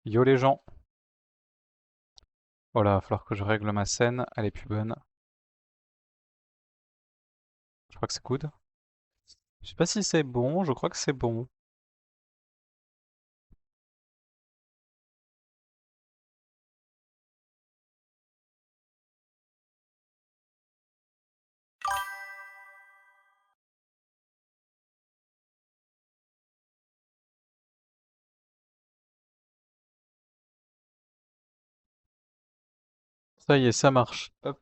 Yo les gens. Voilà, va falloir que je règle ma scène. Elle est plus bonne. Je crois que c'est good. Je sais pas si c'est bon, je crois que c'est bon. Ça y est, ça marche. Hop.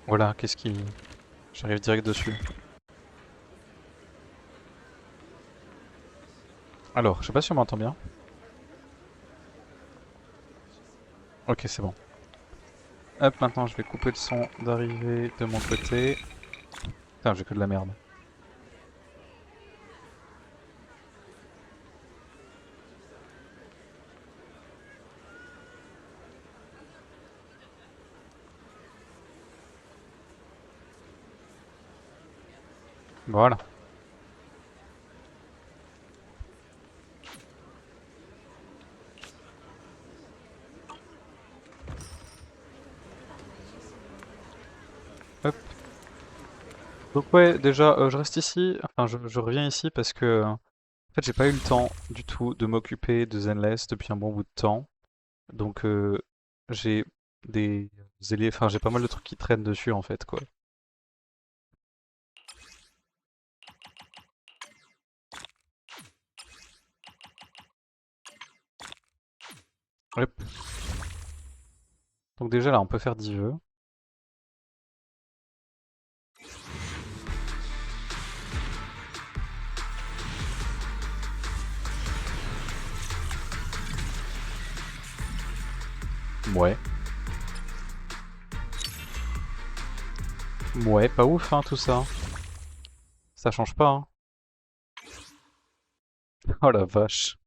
Voilà, qu'est-ce qui... J'arrive direct dessus. Alors, je sais pas si on m'entend bien. Ok, c'est bon. Hop, maintenant je vais couper le son d'arrivée de mon côté. Putain, j'ai que de la merde. Voilà. Hop. Donc ouais, déjà, je reste ici. Enfin, je reviens ici parce que... en fait, j'ai pas eu le temps du tout de m'occuper de Zenless depuis un bon bout de temps. Donc j'ai des enfin j'ai pas mal de trucs qui traînent dessus en fait quoi. Hop. Donc déjà là on peut faire 10 vœux. Ouais. Ouais, pas ouf hein tout ça. Ça change pas hein. Oh la vache.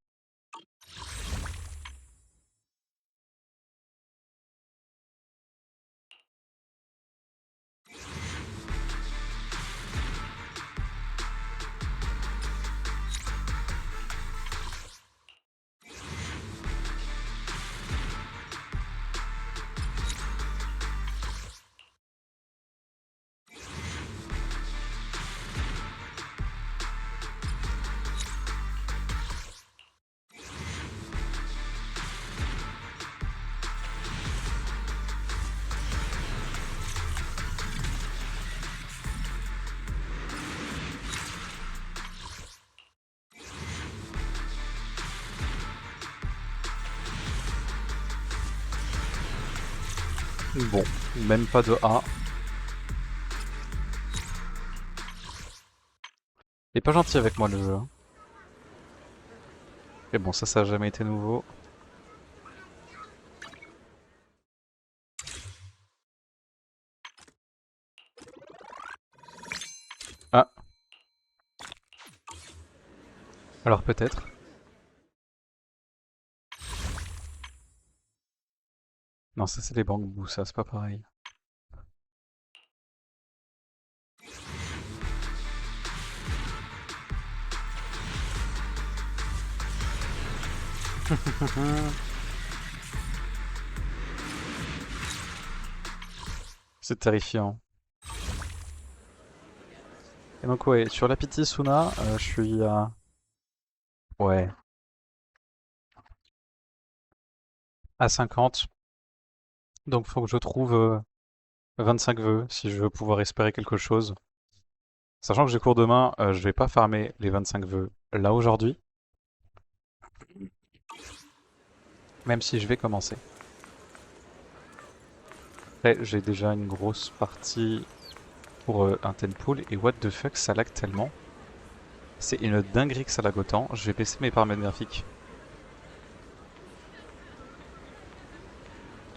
Bon, même pas de A. Il est pas gentil avec moi le jeu, hein. Et bon ça a jamais été nouveau. Ah, alors peut-être. Non ça c'est les bambous, ça c'est pas pareil. C'est terrifiant. Et donc ouais, sur la Pity Suna, je suis à... Ouais, à 50. Donc faut que je trouve 25 vœux si je veux pouvoir espérer quelque chose. Sachant que j'ai cours demain, je vais pas farmer les 25 vœux là aujourd'hui, même si je vais commencer. Après, j'ai déjà une grosse partie pour un ten pool et what the fuck, ça lag tellement. C'est une dinguerie que ça lag autant. Je vais baisser mes paramètres graphiques.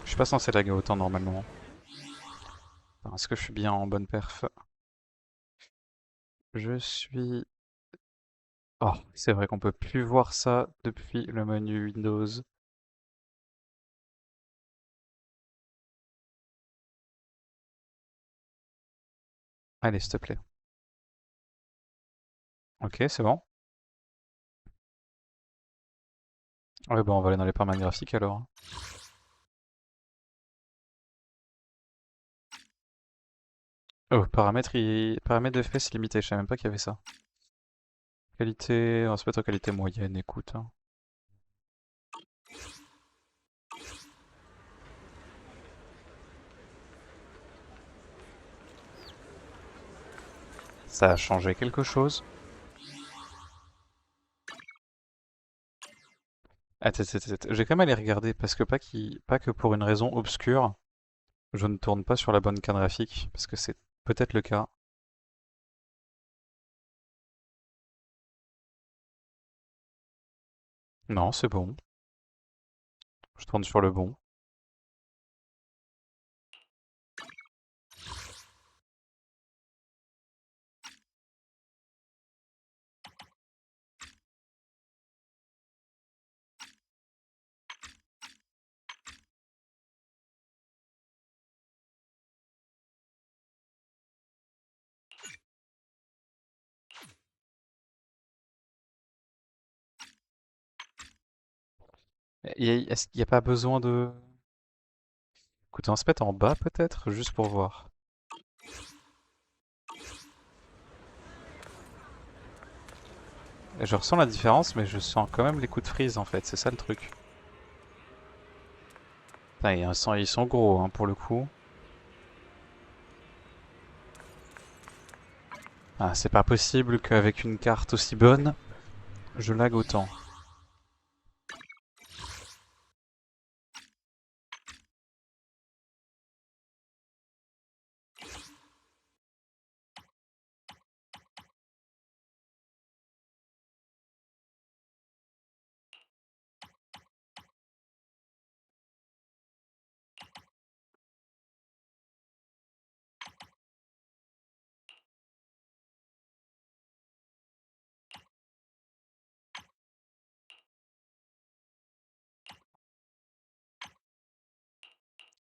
Je suis pas censé laguer autant normalement. Alors, est-ce que je suis bien en bonne perf? Je suis Oh, c'est vrai qu'on peut plus voir ça depuis le menu Windows. Allez, s'il te plaît. Ok, c'est bon. Ouais, bon, on va aller dans les paramètres graphiques alors. Oh, paramètres de FPS limité, je savais même pas qu'il y avait ça. Qualité, on va se mettre en qualité moyenne, écoute, hein. Ça a changé quelque chose. Attends, attends, attends. J'ai quand même aller regarder parce que pas que pour une raison obscure, je ne tourne pas sur la bonne carte graphique parce que c'est peut-être le cas. Non, c'est bon. Je tourne sur le bon. Est-ce qu'il n'y a pas besoin de... Écoute, on va se mettre en bas peut-être, juste pour voir. Et je ressens la différence, mais je sens quand même les coups de freeze en fait, c'est ça le truc. Putain, ils sont gros hein, pour le coup. Ah, c'est pas possible qu'avec une carte aussi bonne, je lag autant.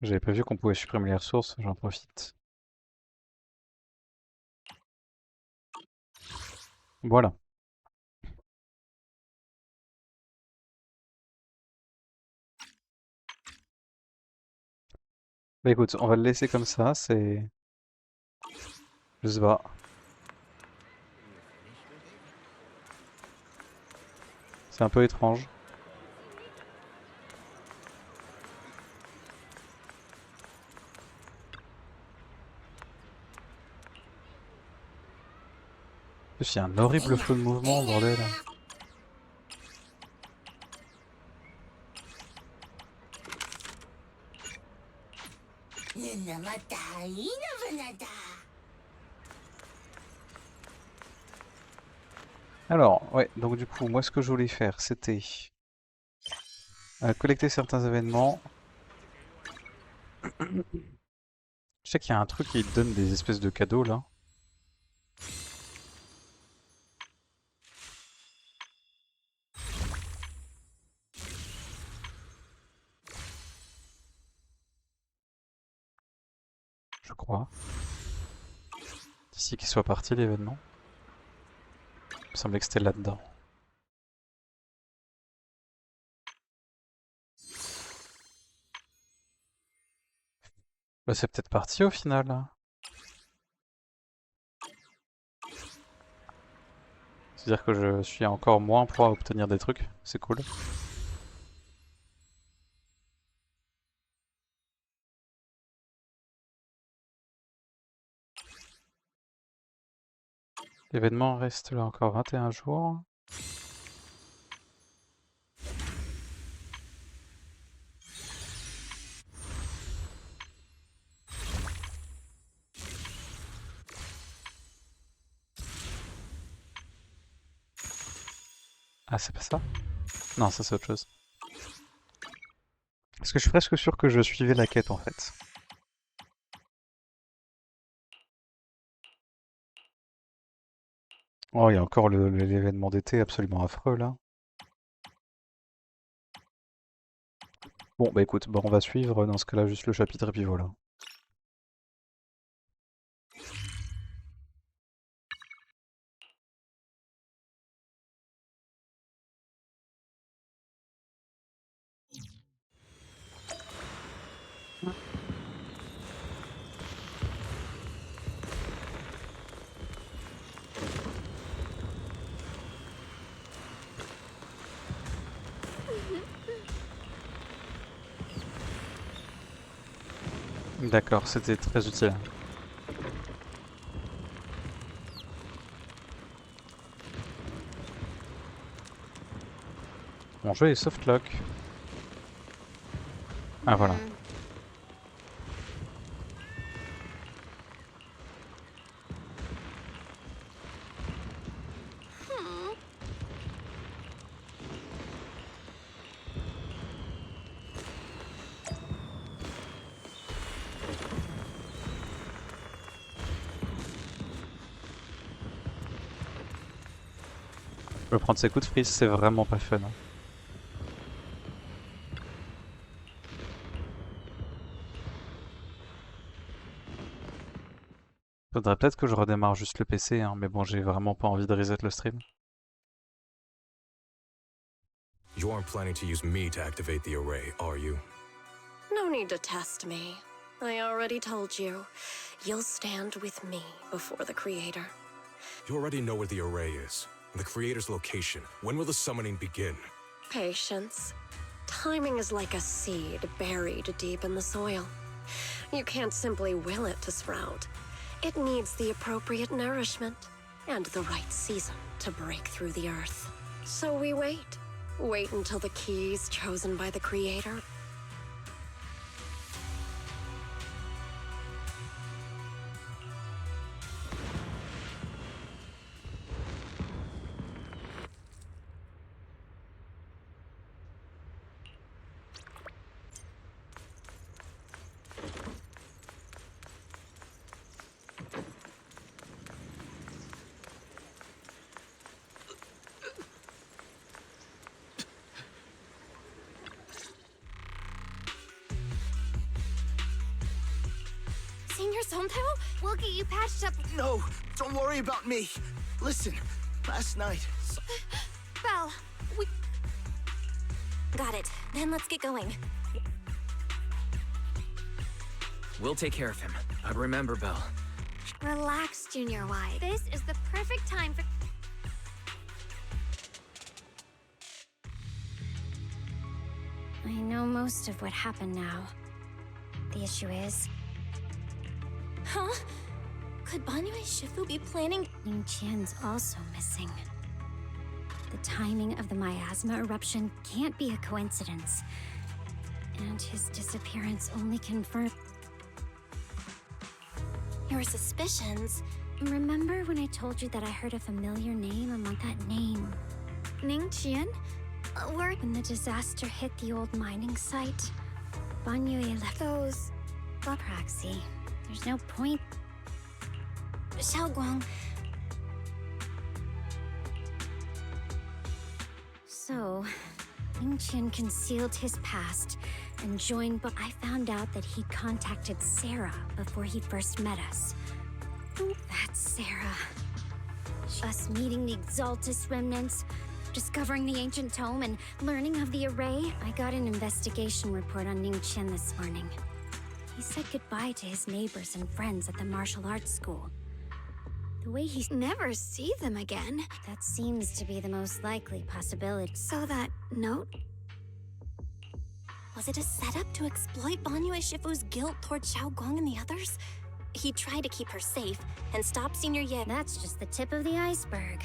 J'avais pas vu qu'on pouvait supprimer les ressources, j'en profite. Voilà. Bah écoute, on va le laisser comme ça, c'est... Je sais pas. C'est un peu étrange. En plus, il y a un horrible flot de mouvement, bordel. Alors, ouais, donc du coup, moi ce que je voulais faire, c'était collecter certains événements. Je sais qu'il y a un truc qui donne des espèces de cadeaux là. Je crois. D'ici qu'il soit parti l'événement. Il me semblait que c'était là-dedans. Bah c'est peut-être parti au final, hein. C'est-à-dire que je suis encore moins pro à obtenir des trucs. C'est cool. L'événement reste là encore 21 jours. Ah, c'est pas ça? Non, ça c'est autre chose. Parce que je suis presque sûr que je suivais la quête en fait. Oh, il y a encore l'événement d'été absolument affreux là. Bon, bah écoute, bah, on va suivre dans ce cas-là juste le chapitre et puis voilà. D'accord, c'était très utile. Mon jeu est softlock. Ah voilà. Je vais prendre ces coups de frise, c'est vraiment pas fun. Faudrait peut-être que je redémarre juste le PC, hein, mais bon, j'ai vraiment pas envie de reset le stream. You aren't planning to use me to activate the array, are you? No need to test me. I already told you. You'll stand with me before the Creator. You already know where the array is, and the Creator's location. When will the summoning begin? Patience. Timing is like a seed buried deep in the soil. You can't simply will it to sprout. It needs the appropriate nourishment and the right season to break through the earth. So we wait. Wait until the key's chosen by the Creator. Senior Somto, we'll get you patched up. No, don't worry about me. Listen, last night... Belle, we... Got it. Then let's get going. We'll take care of him. But remember, Belle. Relax, Junior Y. This is the perfect time for... I know most of what happened now. The issue is... Huh? Could Bienvenue Shifu be planning? Ning Qian's also missing. The timing of the miasma eruption can't be a coincidence. And his disappearance only confirmed... Your suspicions? Remember when I told you that I heard a familiar name among that name? Ning Qian? When the disaster hit the old mining site, Bienvenue left those... Praxi. There's no point... Xiaoguang... So, Ning Qian concealed his past and joined, but I found out that he contacted Sarah before he first met us. That's Sarah. Us meeting the Exaltus remnants, discovering the ancient tome, and learning of the array. I got an investigation report on Ning Qian this morning. He said goodbye to his neighbors and friends at the martial arts school. The way he's never see them again. That seems to be the most likely possibility. So that note? Was it a setup to exploit Bienvenue Shifu's guilt toward Xiaoguang and the others? He tried to keep her safe and stop Senior Ye. That's just the tip of the iceberg.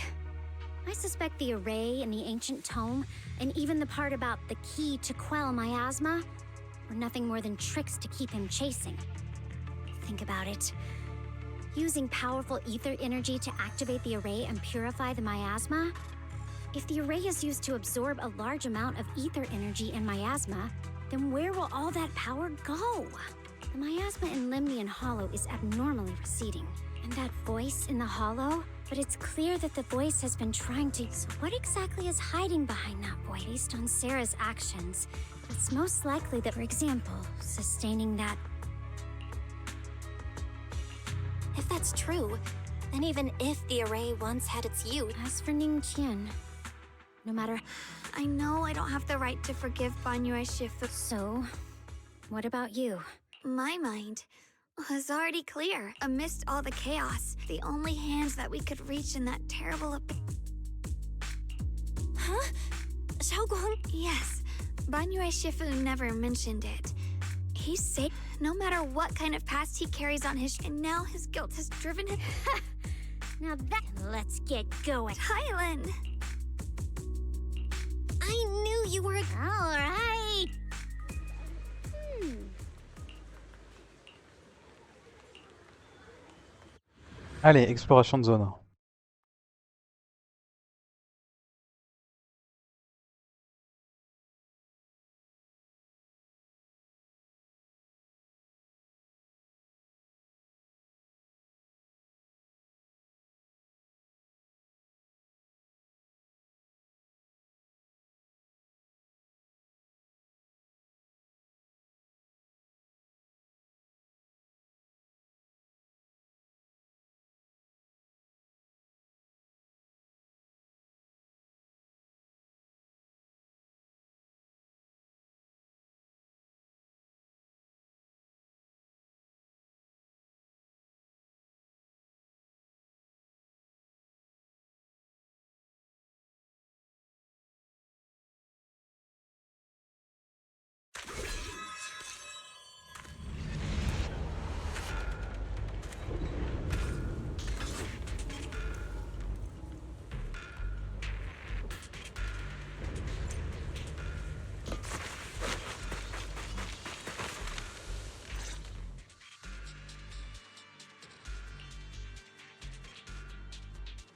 I suspect the array and the ancient tome, and even the part about the key to quell miasma, were nothing more than tricks to keep him chasing. Think about it. Using powerful ether energy to activate the array and purify the miasma? If the array is used to absorb a large amount of ether energy and miasma, then where will all that power go? The miasma in Limnian Hollow is abnormally receding, and that voice in the hollow, but it's clear that the voice has been trying to. So what exactly is hiding behind that voice? Based on Sarah's actions, it's most likely that, for example, sustaining that. If that's true, then even if the array once had its use. As for Ning Qian, no matter. I know I don't have the right to forgive Bienvenue Shifu. So, what about you? My mind was already clear. Amidst all the chaos, the only hands that we could reach in that terrible Huh? Xiaoguang? Yes. Bienvenue Shifu never mentioned it. He said no matter what kind of past he carries on his and now his guilt has driven him. Now that. Let's get going. Hylan! I knew you were. All right. Allez, exploration de zone.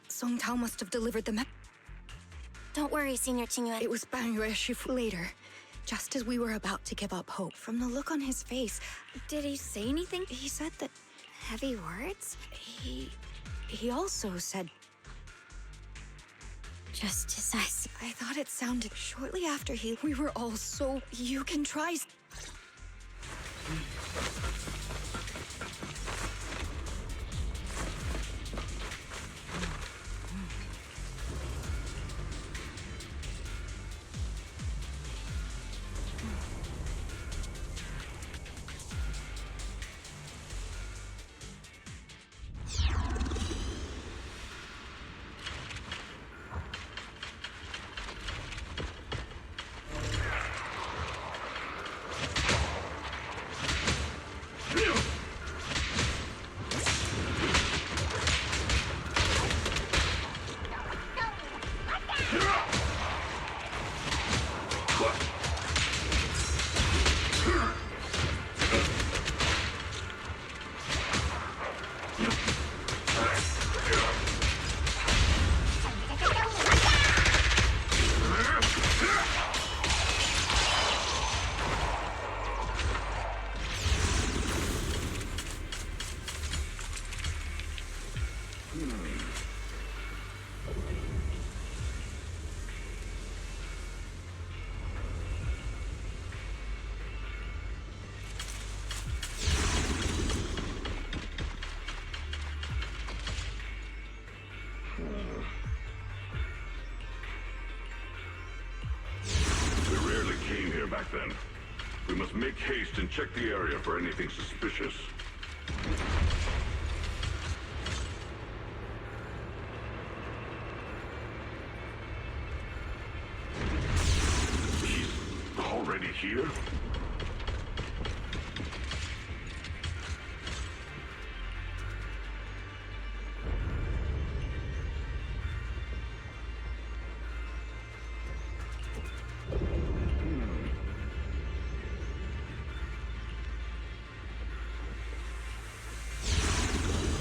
Song Tao must have delivered the map. Don't worry, Senior Qingyuan. It was Bienvenue Shifu later, just as we were about to give up hope. From the look on his face, Did he say anything? he said that Heavy words? he also said, Just as I see. I thought it sounded shortly after we were all so, you can try. We rarely came here back then. We must make haste and check the area for anything suspicious. He's already here?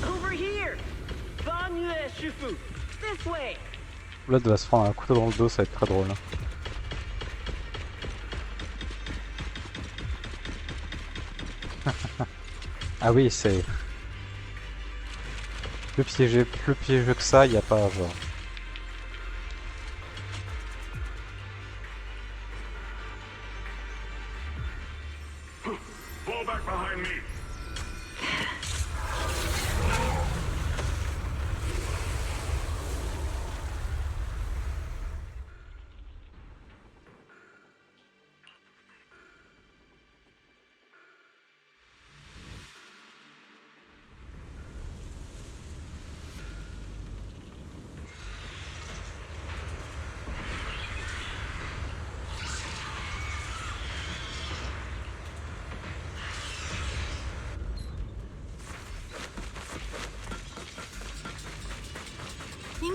Over here! Bienvenue Shifu! This way! L'autre va se prendre un couteau dans le dos, ça va être très drôle. Ah oui, c'est... Plus piégeux que ça, y a pas genre. Fall back behind me.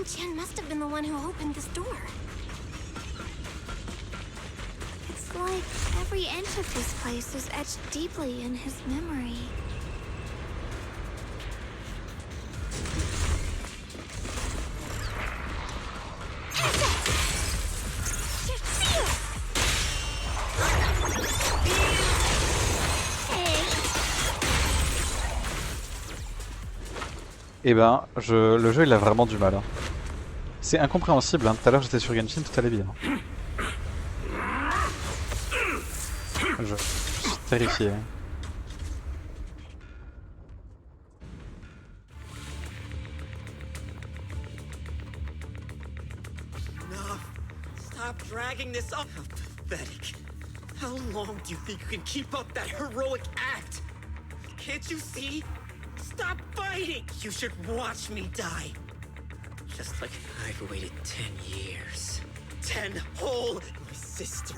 Chen must have been the one who opened this door. It's like every inch of this place is etched deeply in his memory. Eh ben, le jeu il a vraiment du mal. Hein. C'est incompréhensible, hein. Tout à l'heure j'étais sur Genshin, tout allait bien. Je suis terrifié. No, stop dragging this up. How pathetic. How long do you think you can keep up that heroic act? Can't you see? Stop fighting! You should watch me die. Just like I've waited 10 years. 10 whole... My sister.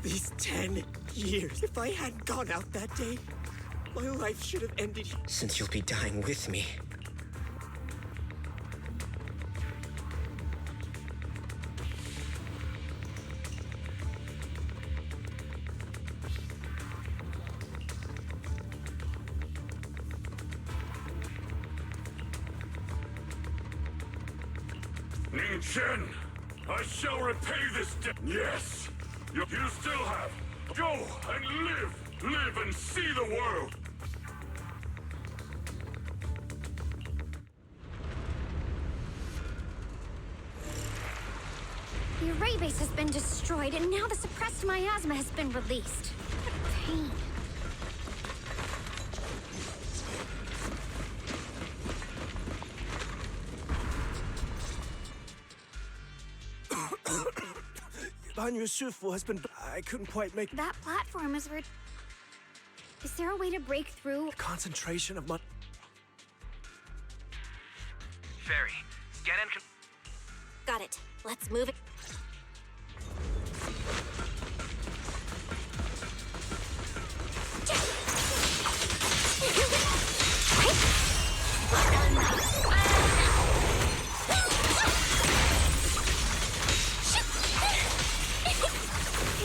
These 10 years. If I hadn't gone out that day, my life should have ended. Since you'll be dying with me. Chen, I shall repay this debt. Yes, you still have. Go and live and see the world. The array base has been destroyed, and now the suppressed miasma has been released. What pain. Bienvenue has been... I couldn't quite make... That platform is where... Is there a way to break through? The concentration of my... Fairy, scan and... Got it. Let's move it.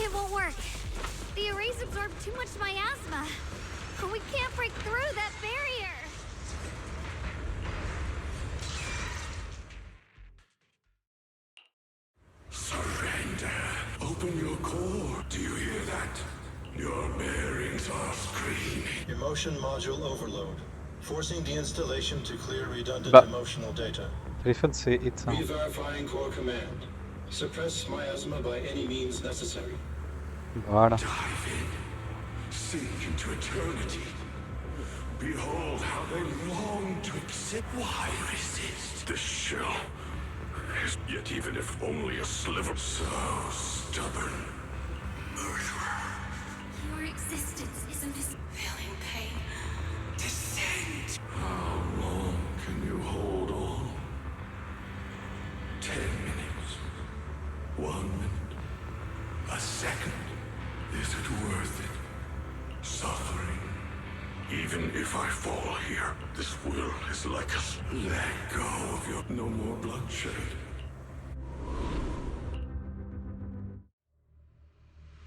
It won't work. The arrays absorb too much miasma. We can't break through that barrier. Surrender. Open your core. Do you hear that? Your bearings are screaming. Emotion module overload. Forcing deinstallation to clear redundant emotional data. Téléphone c'est éteint. Re-verifying core command. Suppress miasma by any means necessary. Voilà. Dive in. Sink into eternity. Behold how they long to accept. Why resist? This shell is yet even if only a sliver. So stubborn. Murderer. Your existence is a feeling pain. Descend. How long can you hold on? 10 minutes. 1 minute. A second. Is it worth it? Suffering. Even if I fall here, this will is like us. Let go of your... No more bloodshed.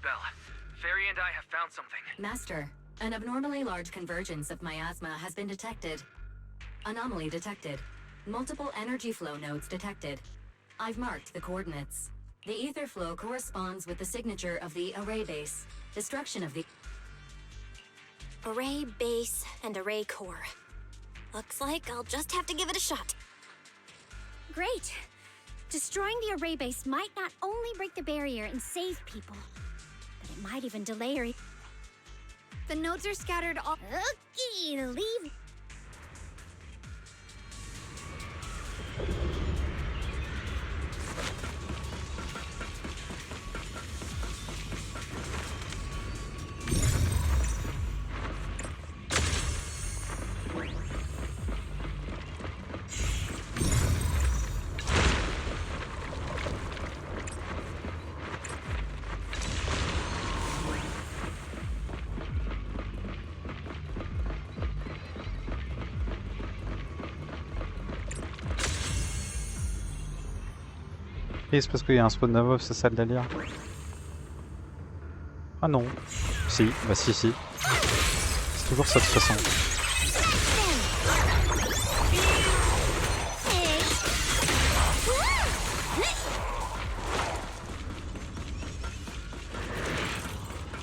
Belle, Fairy and I have found something. Master, an abnormally large convergence of miasma has been detected. Anomaly detected. Multiple energy flow nodes detected. I've marked the coordinates. The ether flow corresponds with the signature of the array base. Destruction of the... Array base and array core. Looks like I'll just have to give it a shot. Great. Destroying the array base might not only break the barrier and save people, but it might even delay or... The nodes are scattered all... Okay, leave... Et c'est parce qu'il y a un spawn Navov, c'est ça le délire. Ah non. Si, bah si. C'est toujours ça de toute façon.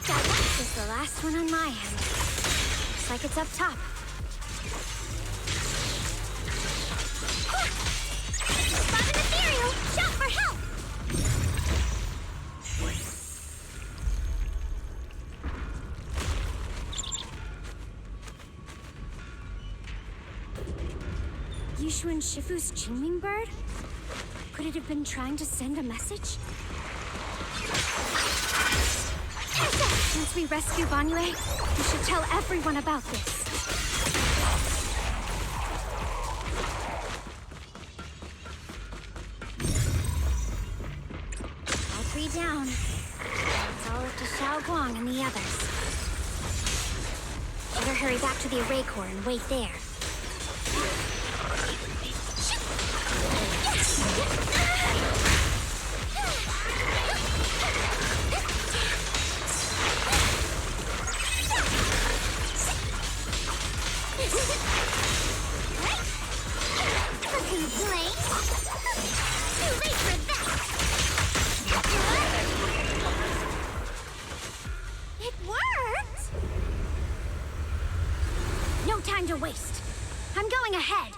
This is the last one on my end. Looks like it's up top. Spot an ethereal! Shout for help! Yushu and Shifu's Qingming bird? Could it have been trying to send a message? Once we rescue Bienvenue, we should tell everyone about this. All three down. It's all up to Xiaoguang and the others. Better hurry back to the array core and wait there. It worked! No time to waste. I'm going ahead.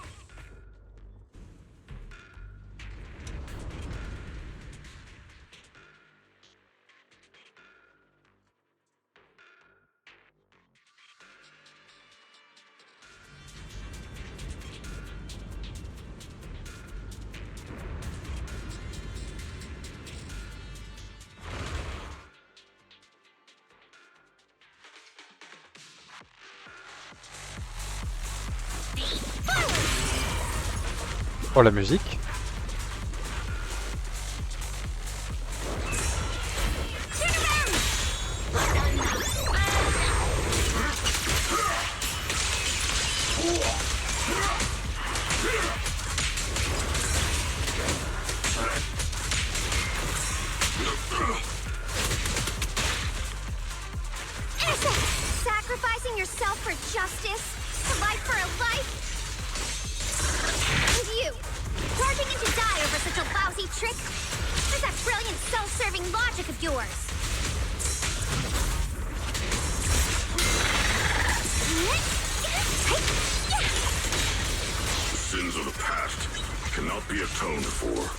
Oh la musique. Sacrificing yourself for justice, a life for a life. And you, charging in to die over such a lousy trick? Where's that brilliant self-serving logic of yours? The sins of the past cannot be atoned for.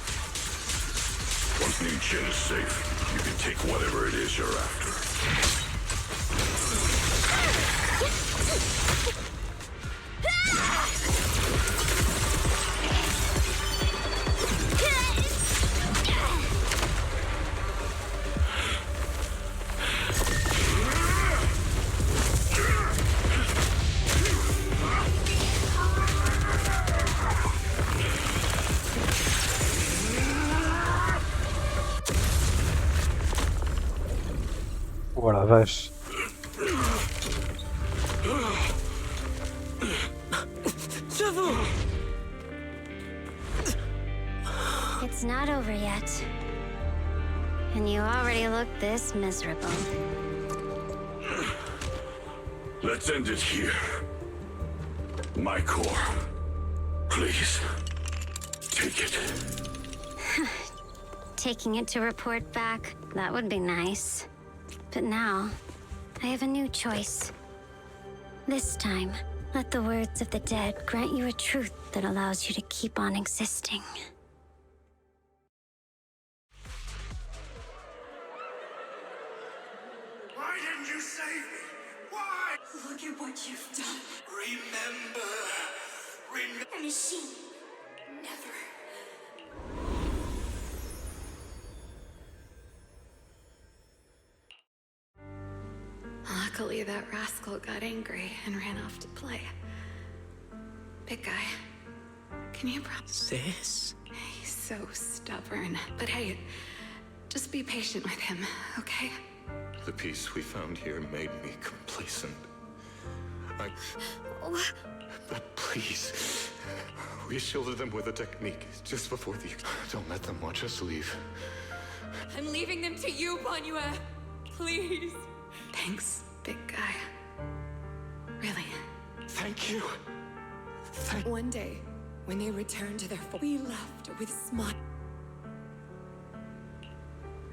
Once New Chain is safe, you can take whatever it is you're after. Oh la vache. It's not over yet. And you already look this miserable. Let's end it here. My core. Please. Take it. Taking it to report back, that would be nice. But now, I have a new choice. This time, Let the words of the dead grant you a truth that allows you to keep on existing. Why didn't you save me? Why? Look at what you've done. Remember. A machine. Never. Luckily, that rascal got angry and ran off to play. Big guy, can you promise? Sis? He's so stubborn. But hey, just be patient with him, okay? The peace we found here made me complacent. But please, we shielded them with a technique just before the... Don't let them watch us leave. I'm leaving them to you, Bienvenue. Please. Thanks, big guy. Really. Thank you. One day, when they returned to their we left with smile.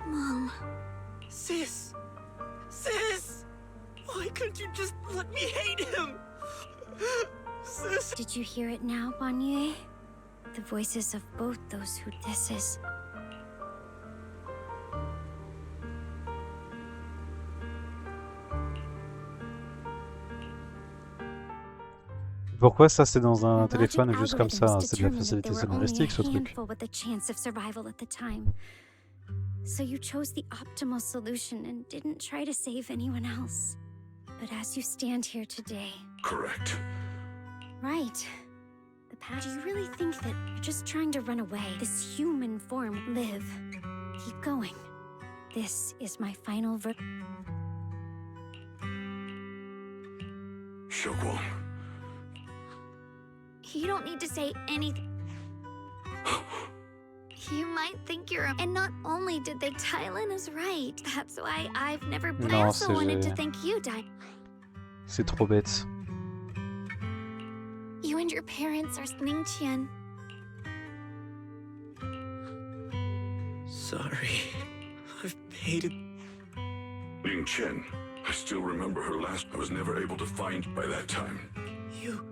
Mom. Sis! Sis! Why couldn't you just let me hate him? Sis! Did you hear it now, Bienvenue? The voices of both those who this is. Pourquoi ça c'est dans un téléphone juste comme ça, hein, c'est de la facilité scénaristique ce truc. So you chose the optimal solution and didn't try to save anyone else. But as you stand here today... Correct. Right. The past... Do you really think that you're just trying to run away? This human form, live. Keep going. This is my final Xiaoguang. You don't need to say anything. You might think you're a... And not only did they... Tylen is right. That's why I've never... But I also wanted to thank you, C'est trop bête. You and your parents are... Ningqian. Sorry. I've hated... Ning Chen. I still remember her last... I was never able to find by that time. You...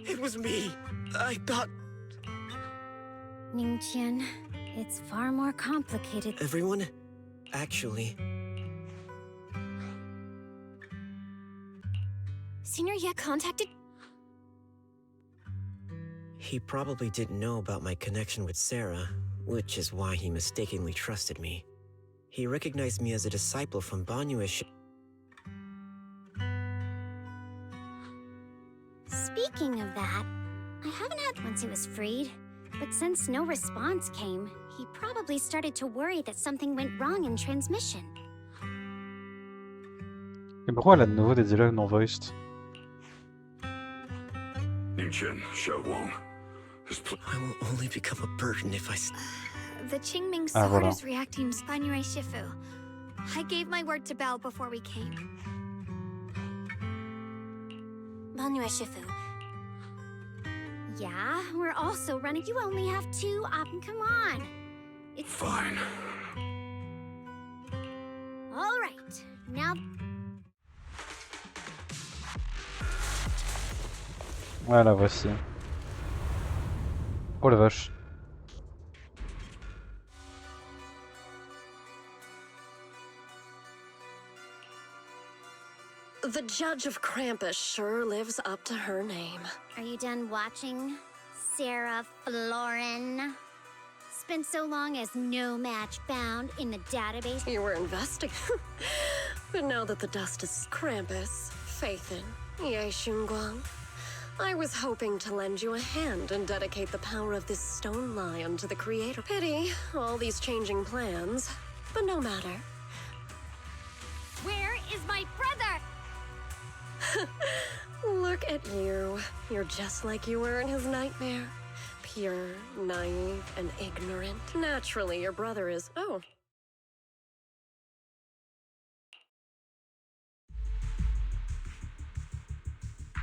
It was me. I thought... Ningqian, it's far more complicated. Everyone? Actually... Senior Ye contacted... He probably didn't know about my connection with Sarah, which is why he mistakenly trusted me. He recognized me as a disciple from Bienvenue. Speaking of that, I haven't had once he was freed. But since no response came, he probably started to worry that something went wrong in transmission. Et pourquoi elle a de nouveau des dialogues non-voiced? Ning Chen, Xiaoguang. I will only become a burden if I... The Qingming Ah, sword voilà. is reacting to Bienvenue Shifu. I gave my word to Belle before we came. Bienvenue Shifu. Yeah, we're also running. You only have 2 come on. It's fine. All right. Now Voilà, voici. Oh la vache. The Judge of Krampus sure lives up to her name. Are you done watching, Sarah Florin? Spent so long as no match found in the database. You were investigating. But now that the dust is Krampus, faith in Ye Xunguang, I was hoping to lend you a hand and dedicate the power of this stone lion to the creator. Pity, all these changing plans, but no matter. Where is my brother? Look at you. You're just like you were in his nightmare. Pure, naive, and ignorant. Naturally, your brother is... Oh.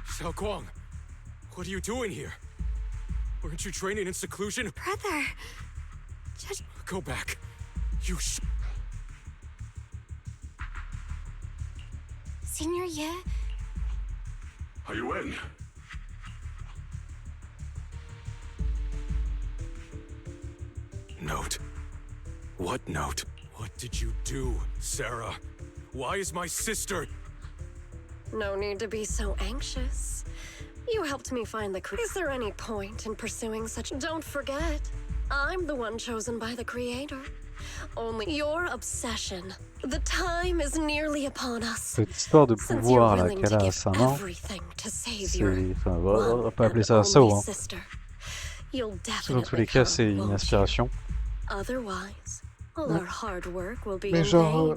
Xiaoguang, what are you doing here? Weren't you training in seclusion? Brother... Just... Go back. You Senior Ye? Are you in? Note? What note? What did you do, Sarah? Why is my sister... No need to be so anxious. You helped me find the Is there any point in pursuing such... Don't forget, I'm the one chosen by the Creator. Only your obsession. The time is nearly upon us. Cette histoire de pouvoir là qu'elle a à sa main, c'est... Enfin, on peut appeler ça assaut, hein. Dans tous les cas, c'est une inspiration. Mais genre...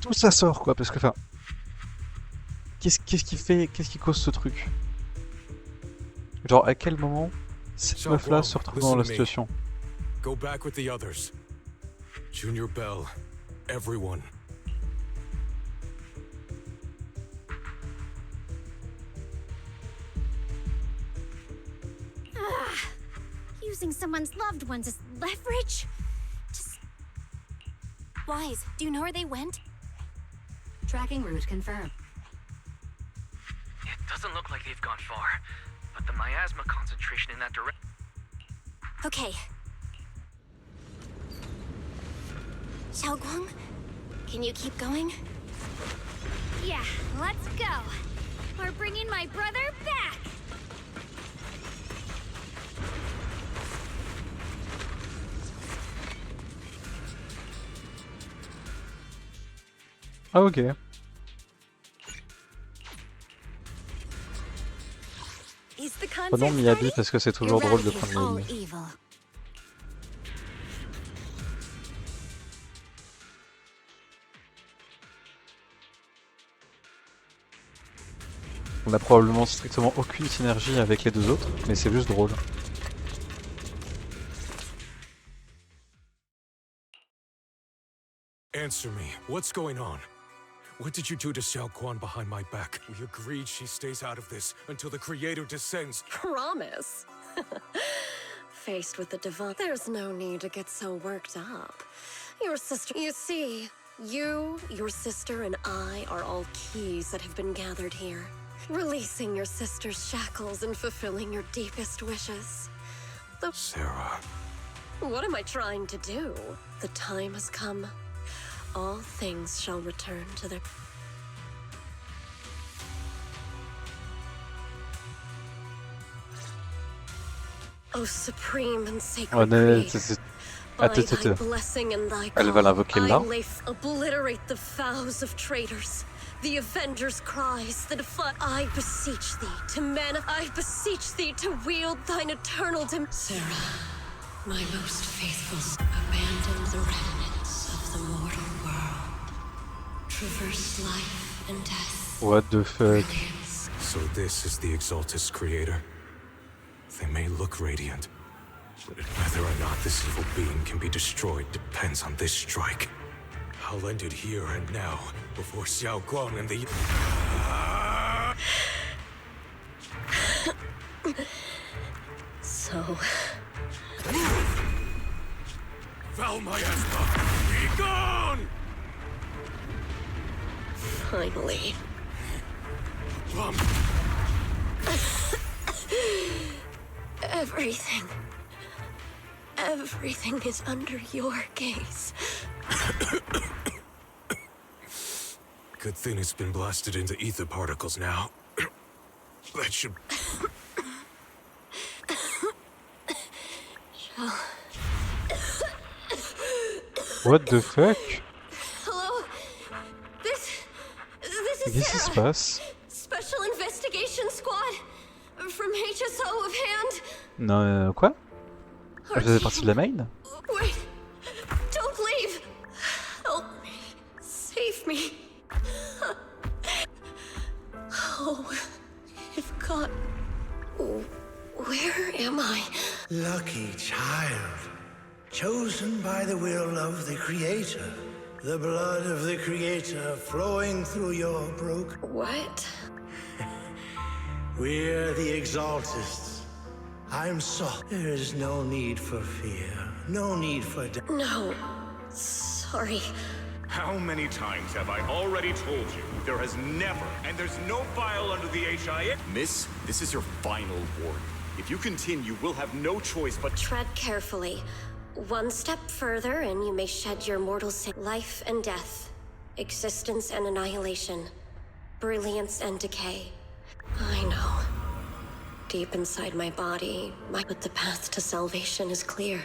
D'où ça sort, quoi, parce que, enfin... Qu'est-ce qui cause ce truc? Genre, à quel moment cette meuf-là se retrouve dans la situation? Go back with the others. Junior Bell, everyone. Using someone's loved ones as leverage? Just... Wise, do you know where they went? Tracking route confirmed. It doesn't look like they've gone far, but the miasma concentration in that direction... Okay. Xiaoguang, can you keep going? Yeah, let's go. We're bringing my brother back. Ah ok. Prenons Miyabi parce que c'est toujours drôle de prendre Miyabi. On a probablement strictement aucune synergie avec les deux autres, mais c'est juste drôle. Answer me. What's going on? What did you do to Xiao Quan behind my back? We agreed she stays out of this until the Creator descends. Promise. Faced with the divine, there's no need to get so worked up. Your sister, you see, you, your sister, and I are all keys that have been gathered here. Releasing your sister's shackles and fulfilling your deepest wishes. Sarah. What am I trying to do? The time has come. All things shall return to their... O supreme and sacred Creator, by thy blessing and thy Elle va l'invoquer là. Obliterate the vows of traitors, the avengers' cries, the defiant. I beseech thee to I beseech thee to wield thine eternal Sarah, my most faithful, abandon the remnants of the mortal world, traverse life and death. What the fuck? So this is the Exaltus Creator. They may look radiant, but whether or not this evil being can be destroyed depends on this strike. I'll end it here and now, before Xiao Guang and the... So... Val Miasma, be gone! Finally. Everything is under your gaze. Good thing it's been blasted into ether particles now. That should... What the fuck? Hello? This is Qu'est-ce qui se passe? Special Investigation Squad from HSO of Hand. Non, quoi? Elle faisait partie de la main? Wait, don't leave. Help me, save me. Oh, if God, where am I? Lucky child, chosen by the will of the Creator. The blood of the Creator flowing through your broken... What? We're the Exaltists. I'm sorry. There is no need for fear. No need for... No. Sorry. How many times have I already told you? There has never, and there's no file under the HIA. Miss, this is your final warning. If you continue, we'll have no choice but... Tread carefully. One step further and you may shed your mortal sin. Life and death. Existence and annihilation. Brilliance and decay. I know. Deep inside my body, but the path to salvation is clear.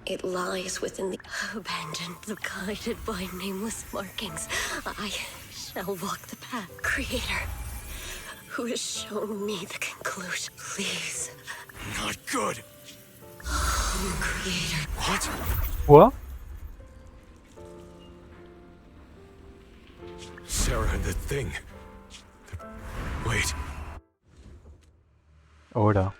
It lies within the abandoned, guided by nameless markings. I shall walk the path. Creator, who has shown me the conclusion. Please. Not good. Oh, Creator. What? What? Sarah and the thing. Wait. Oh là.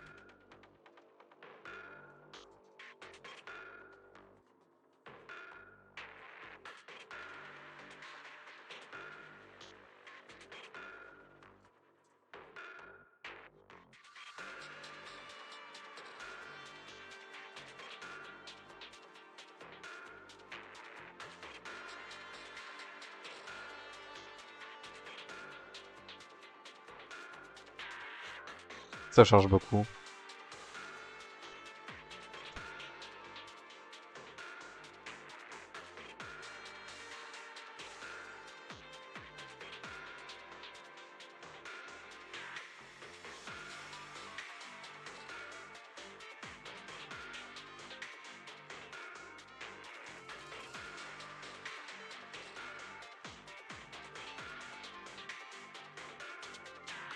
Ça charge beaucoup.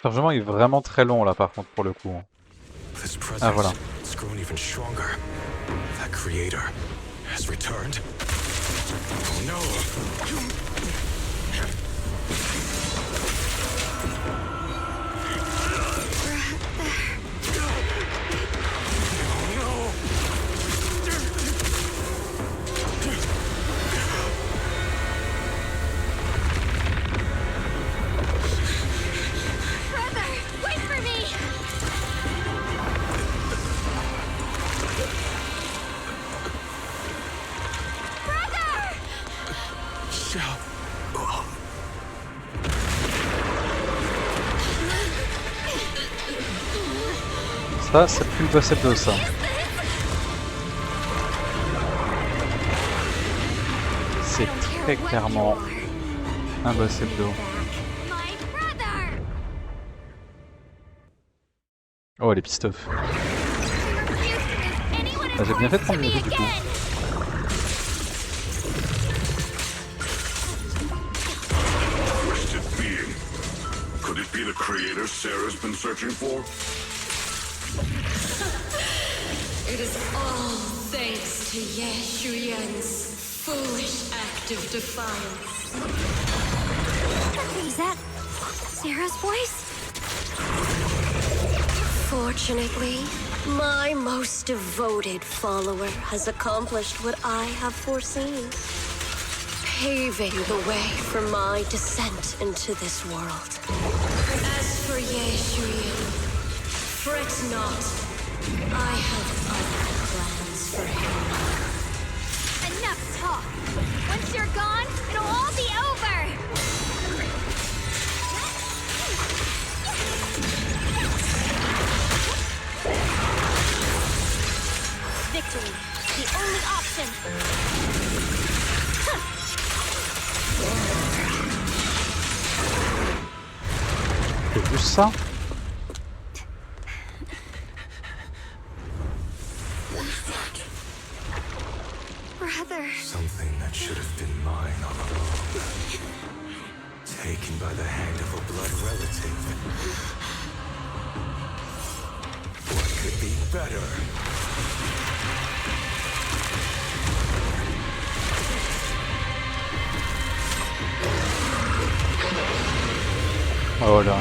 Le chargement est vraiment très long là par contre pour le coup. Ah voilà. It's grown even stronger. That creator has returned. Oh no! Ça, c'est plus le boss hebdo ça. C'est très clairement un boss hebdo. Oh les pistoffs. Ah, j'ai bien fait de prendre le jeu du coup. Twisted being. Could it be the creator Sarah's been searching for? It is all thanks to Yeshuyen's foolish act of defiance. Is that Sarah's voice? Fortunately, my most devoted follower has accomplished what I have foreseen, paving the way for my descent into this world. As for Yeshuyen, fret not. I have other plans for him. Enough talk. Once you're gone, it'll all be over. Victory, the only option. C'est juste ça? Something that should have been mine all along. Taken by the hand of a blood relative. What could be better? Oh là.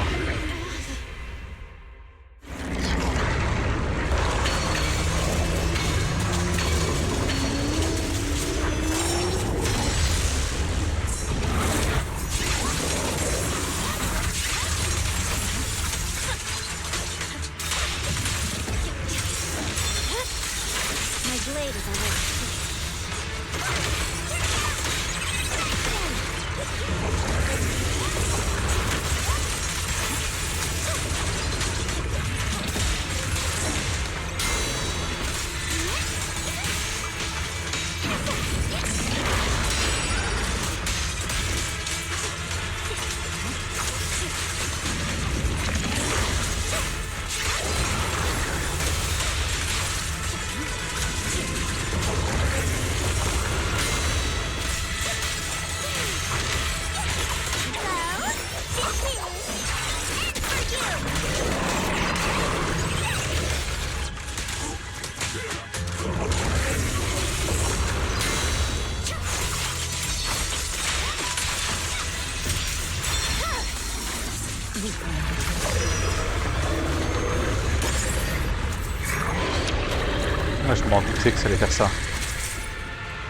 doutais que ça allait faire ça.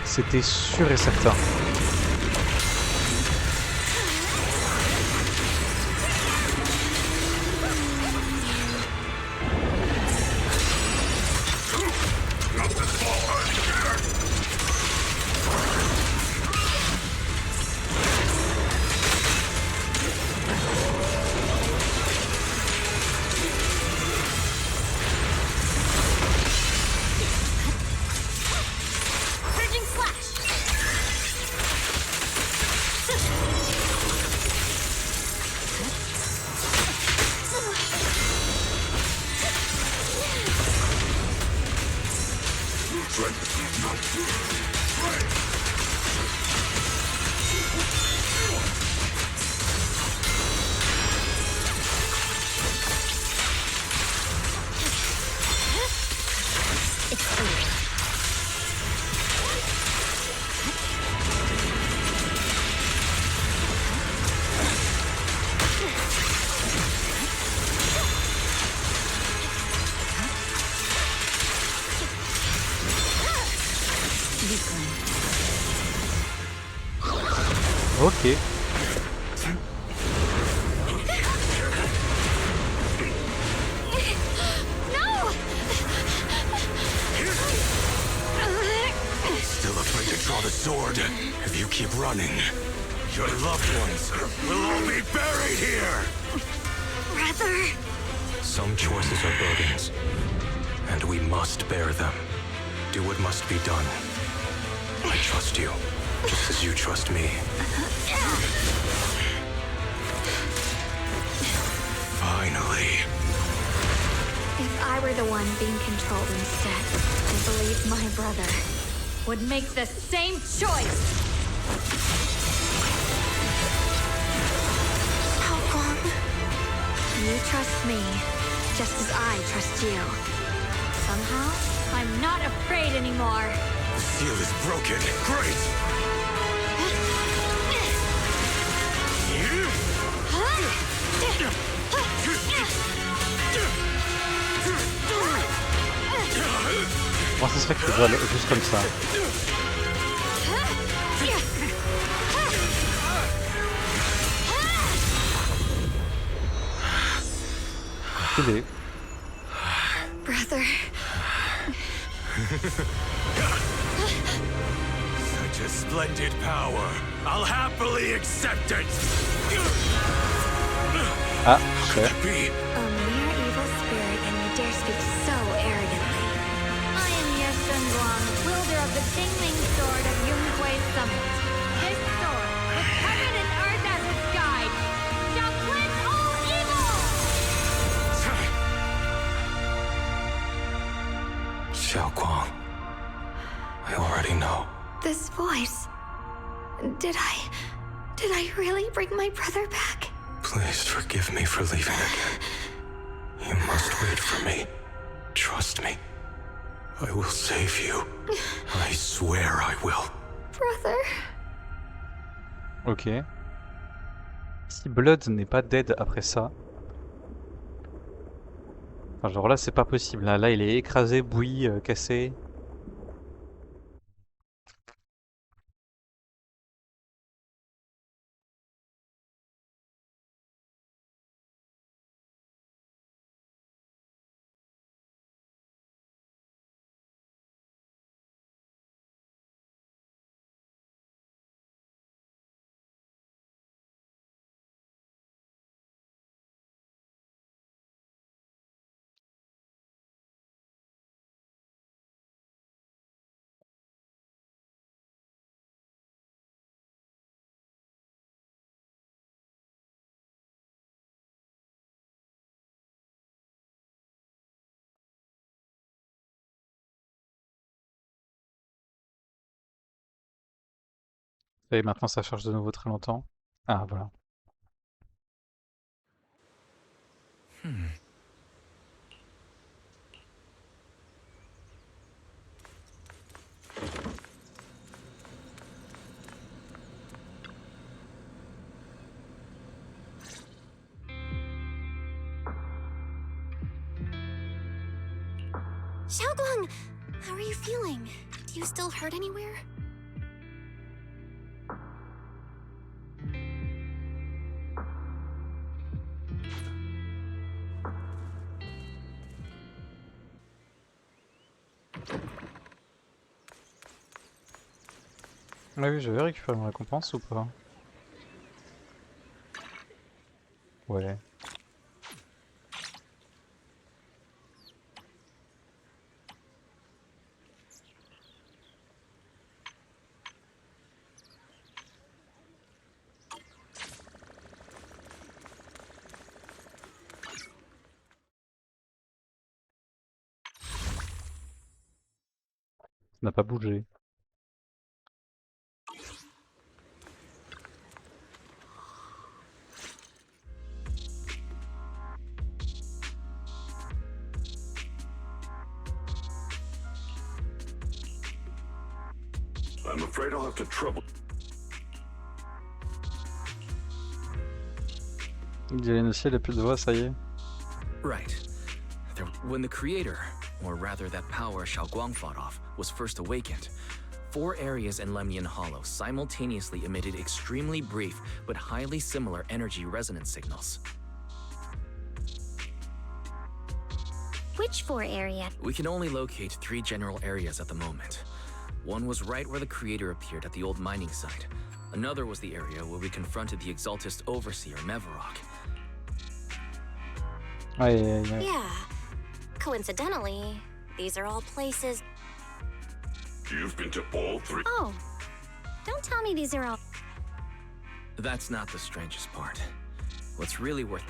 C'était sûr et certain. Ok. Still afraid to draw the sword. If you keep running, your loved ones will all be buried here. Brother. Some choices are burdens, and we must bear them. Do what must be done. I trust you, just as you trust me. Finally. If I were the one being controlled instead, I believe my brother would make the same choice. How long? You trust me, just as I trust you. Somehow, I'm not afraid anymore. The seal is broken. Great! Comment ça se fait que tu dois juste comme ça? Stylé. Brother. Such a splendid power. I'll happily accept it. Ah, cher. A mere evil spirit, and you dare speak so arrogantly. I am Zenless, wielder of the Tingling Sword of Yunque's Summit. This sword, with heaven and earth as its guide, shall cleanse all evil! Xiaoguang, I already know. This voice. Did I really bring my brother back? Please forgive me for leaving again. You must wait for me. Trust me. I will save you. I swear I will. Brother. Ok. Si Blood n'est pas dead après ça... Enfin, genre là c'est pas possible, là il est écrasé, bouilli, cassé. Et maintenant ça charge de nouveau très longtemps. Ah voilà. Xiaoguang! How are you feeling? Do you still hurt anywhere? Ah oui, j'avais récupéré une récompense ou pas? Ouais. Ça n'a pas bougé. I'm afraid I'll have to trouble. Il dit l'initié, il a plus de voix, ça y est. Right. When the creator, or rather that power Xiao Guang fought off, was first awakened, 4 areas in Lemnian Hollow simultaneously emitted extremely brief but highly similar energy resonance signals. Which 4 areas? We can only locate 3 general areas at the moment. One was right where the creator appeared at the old mining site. Another was the area where we confronted the Exaltist Overseer, Mevarok. Yeah. Coincidentally, these are all places... You've been to all 3? Oh. Don't tell me these are all... That's not the strangest part. What's really worth...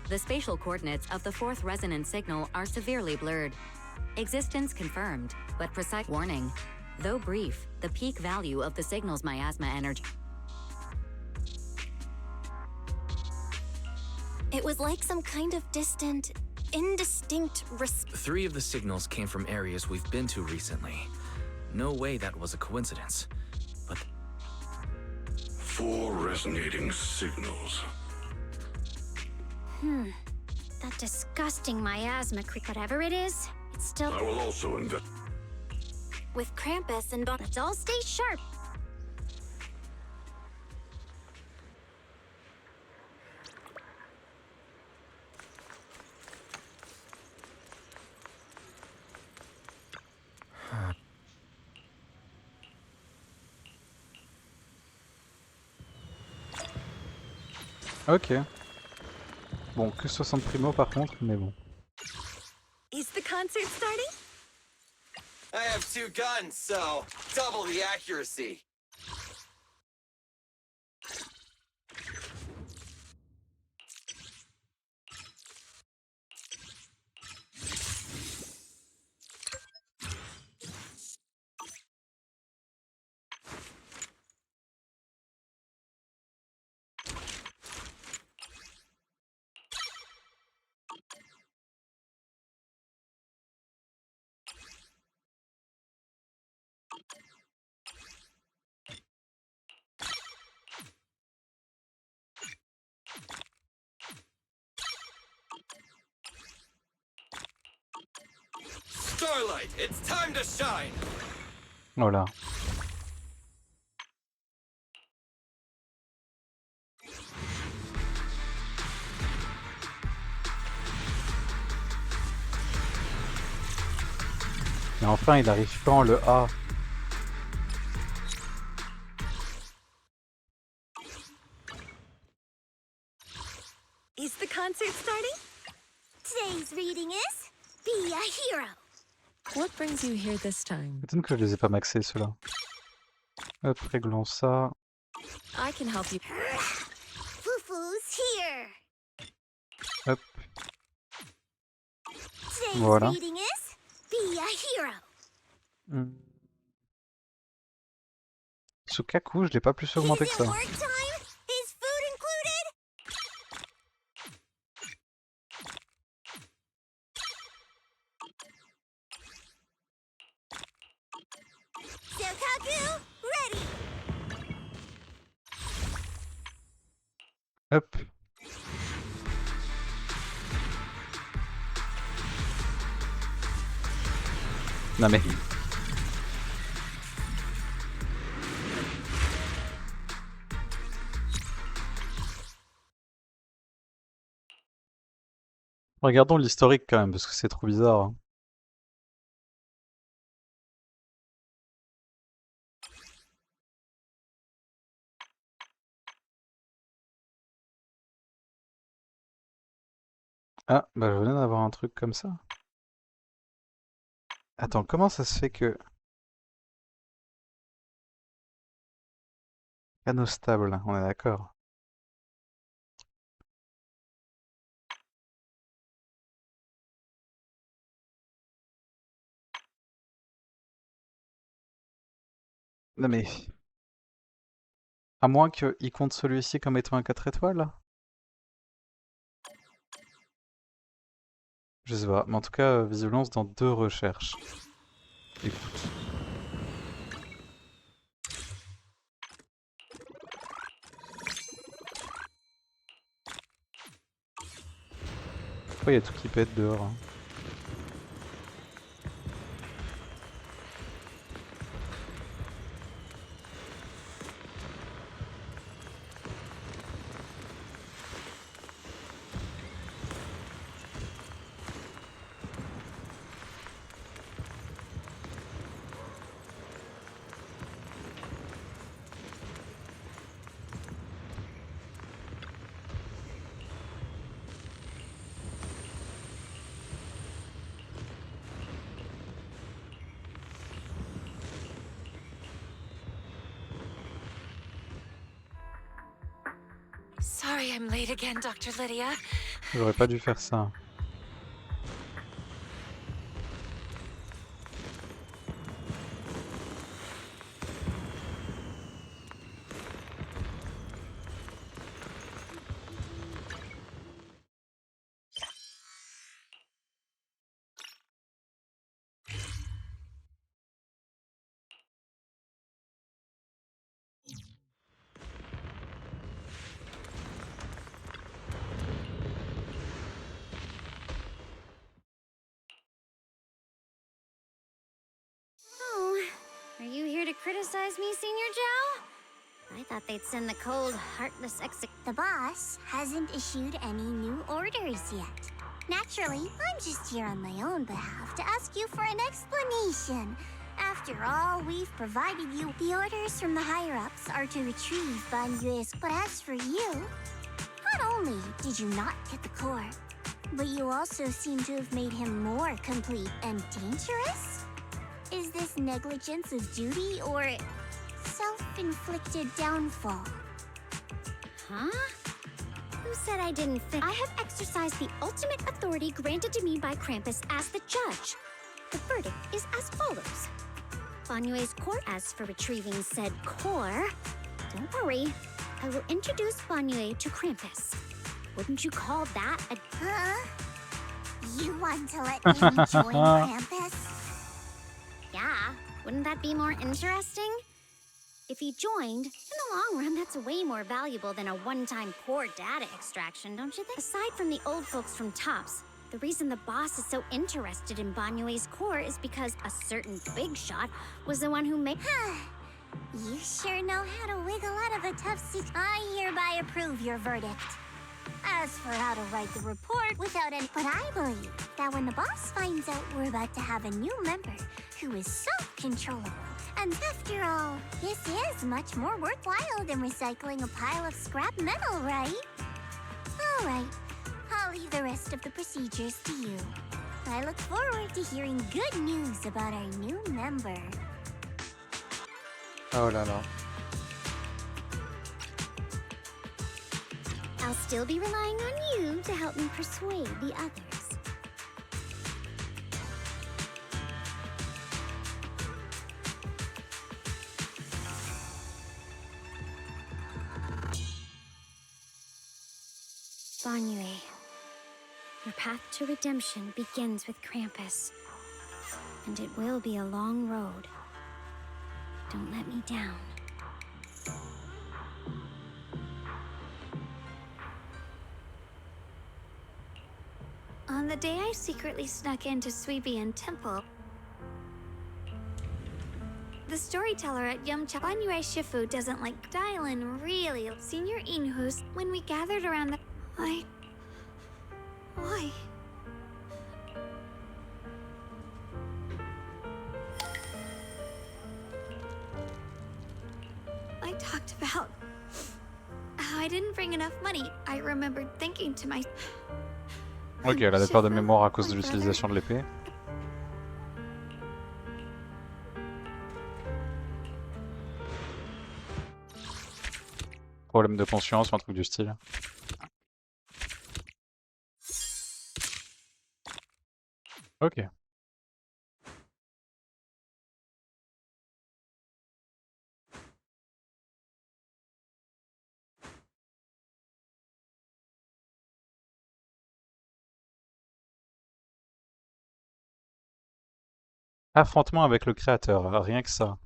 The spatial coordinates of the 4th resonance signal are severely blurred. Existence confirmed, but precise warning. Though brief, the peak value of the signal's miasma energy... It was like some kind of distant, indistinct 3 of the signals came from areas we've been to recently. No way that was a coincidence. But... 4 resonating signals. That disgusting miasma creep, whatever it is, it's still... I will also invest... With Krampus and... Let's all stay sharp. Ok. Bon, que 60 primo par contre, mais bon. Is the concert starting? I have 2 guns, so double the accuracy. Starlight, it's time to shine. Voilà. Et enfin, il arrive quand le A. Is the concert starting? Today's reading is Be a Hero. What brings you here this time? Peut-être que je les ai pas maxés ceux-là. Hop, réglons ça. I can help you. Fufu's here. Hop. Today's Voilà. reading is Be a Hero. Sukaku, je l'ai pas plus augmenté que ça. Work time? Is food included? Sokaku, ready. Hop. Non mais... Regardons l'historique quand même, parce que c'est trop bizarre, hein. Ah, bah je venais d'avoir un truc comme ça. Attends, comment ça se fait que... Canot stable, on est d'accord. Non mais... À moins qu'il compte celui-ci comme étant un 4 étoiles? Je sais pas, mais en tout cas, visiblement, c'est dans 2 recherches. Écoute. Pourquoi il y a tout qui pète dehors, hein? Sorry I'm late again, Dr. Lydia. J'aurais pas dû faire ça. Oh, are you here to criticize me, Senior Joe? I thought they'd send the cold, heartless The boss hasn't issued any new orders yet. Naturally, I'm just here on my own behalf to ask you for an explanation. After all, we've provided you. The orders from the higher-ups are to retrieve Bienvenue's. But as for you, not only did you not get the core, but you also seem to have made him more complete and dangerous? Is this negligence of duty or self-inflicted downfall? Huh? Who said I didn't fit? I have exercised the ultimate authority granted to me by Krampus as the judge. The verdict is as follows. Bienvenue's core. As for retrieving said core, don't worry. I will introduce Bienvenue to Krampus. Wouldn't you call that a... Huh? You want to let him join Krampus? Yeah, wouldn't that be more interesting? If he joined, in the long run, that's way more valuable than a one-time core data extraction, don't you think? Aside from the old folks from TOPS, the reason the boss is so interested in Bienvenue's core is because a certain big shot was the one who made... You sure know how to wiggle out of a tough seat. I hereby approve your verdict. As for how to write the report without any... But I believe that when the boss finds out we're about to have a new member who is so controllable, and after all, this is much more worthwhile than recycling a pile of scrap metal, right? All right, I'll leave the rest of the procedures to you. I look forward to hearing good news about our new member. Oh là là. I'll still be relying on you to help me persuade the others. Bienvenue, your path to redemption begins with Krampus, and it will be a long road. Don't let me down. On the day I secretly snuck into Sweebian Temple, The storyteller at Yumcha Bienvenue Shifu doesn't like Dylan, really. Senior Inhus, when we gathered around the... Why? I talked about how I didn't bring enough money. I remembered thinking to myself... Ok, elle a des pertes de mémoire à cause de l'utilisation de l'épée. Problème de conscience ou un truc du style. Ok. Affrontement avec le créateur, rien que ça.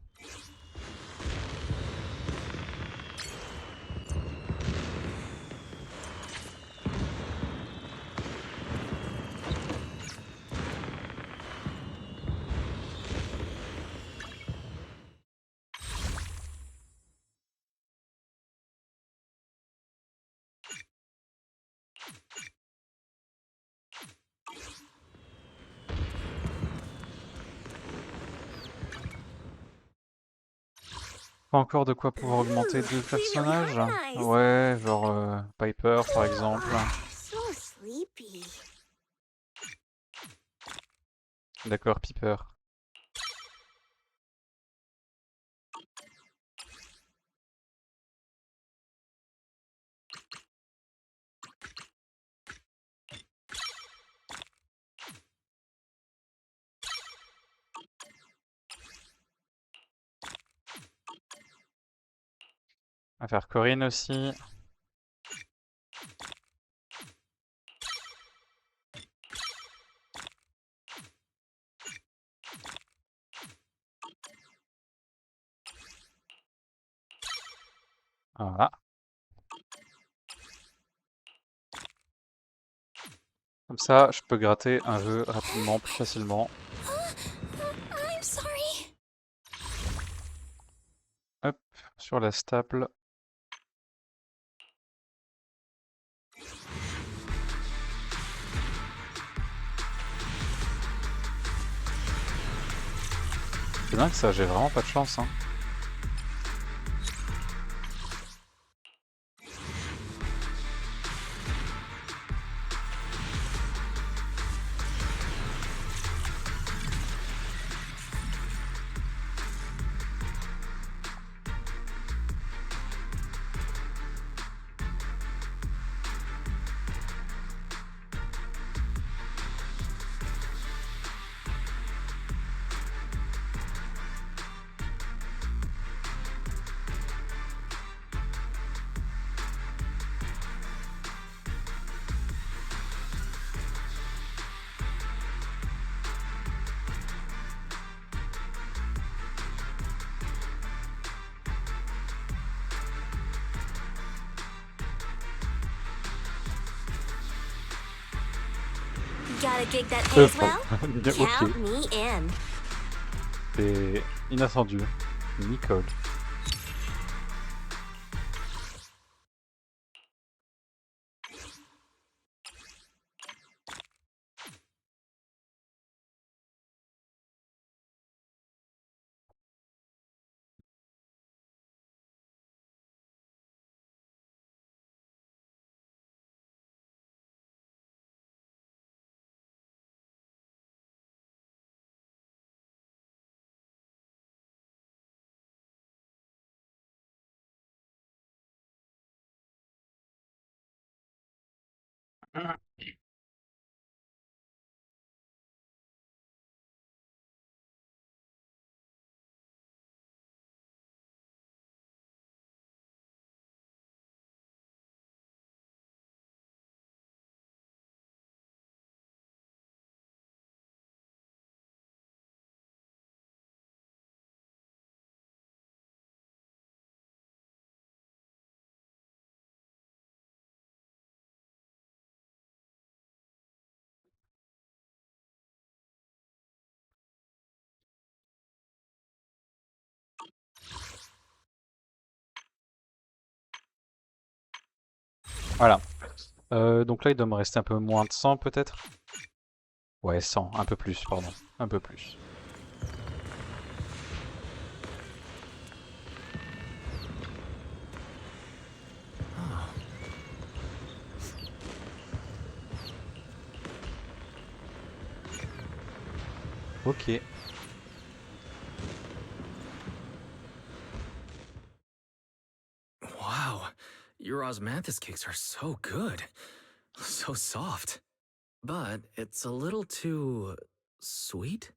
Pas encore de quoi pouvoir augmenter deux personnages? Ouais, genre Piper par exemple. So sleepy. D'accord, Piper. On va faire Corinne aussi. Voilà. Comme ça, je peux gratter un jeu rapidement, plus facilement. I'm sorry. Hop, sur la stable. C'est dingue ça, j'ai vraiment pas de chance, hein. Gotta gig that pay as well? Ok. Count me in. C'est inattendu. Nicole. Voilà. Donc là, il doit me rester un peu moins de 100 peut-être. Ouais, 100, un peu plus, pardon. Un peu plus. Ok. Wow, your osmanthus cakes are so good. So soft. But it's a little too sweet?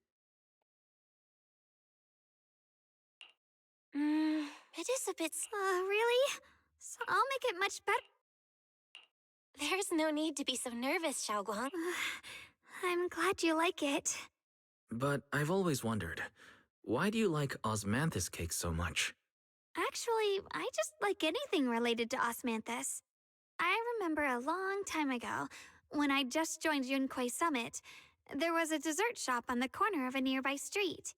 It is a bit. Really? So I'll make it much better. There's no need to be so nervous, Xiaoguang. I'm glad you like it. But I've always wondered, why do you like osmanthus cakes so much? Actually, I just like anything related to osmanthus. I remember a long time ago, when I just joined Yunquei Summit, there was a dessert shop on the corner of a nearby street.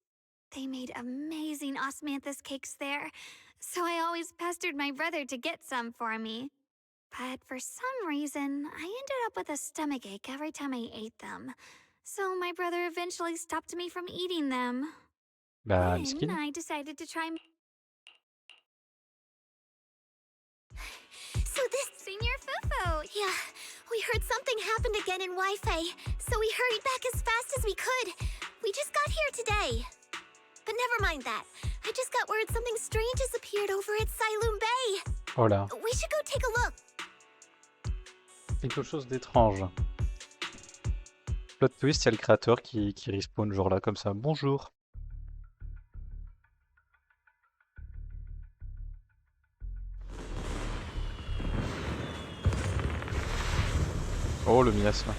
They made amazing osmanthus cakes there, so I always pestered my brother to get some for me. But for some reason, I ended up with a stomachache every time I ate them. So my brother eventually stopped me from eating them. Bah, Then miskin. I decided to try. So this Senior Fufu. Yeah, we heard something happened again in Wi-Fi, so we hurried back as fast as we could. We just got here today. But never mind that. I just got word something strange has appeared over at Silum Bay. Oh là. We should go take a look. Quelque chose d'étrange. Plot twist, il y a le créateur qui respawn genre là comme ça. Bonjour. Oh le miasme.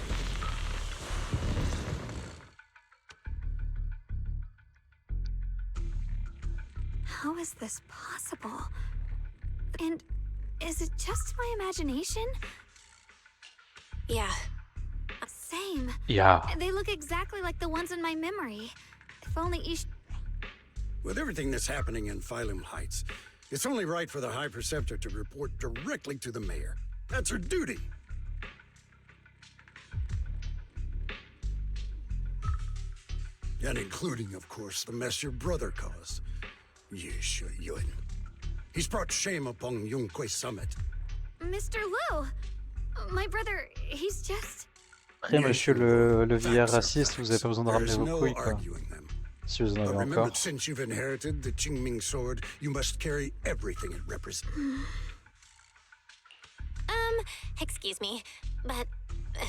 How is this possible? And is it just my imagination? Yeah. Same. Yeah. They look exactly like the ones in my memory. If only With everything that's happening in Phylum Heights, it's only right for the High Preceptor to report directly to the mayor. That's her duty. And including, of course, the mess your brother caused. Yesha Yun. He's brought shame upon Yunquei Summit. Mr. Liu! My brother, he's just... Après, monsieur le vieillard raciste, vous avez pas besoin de ramener vos couilles, quoi. Si vous en avez Remember, encore. since you've inherited the Qingming sword, you must carry everything it represents. Excuse me, but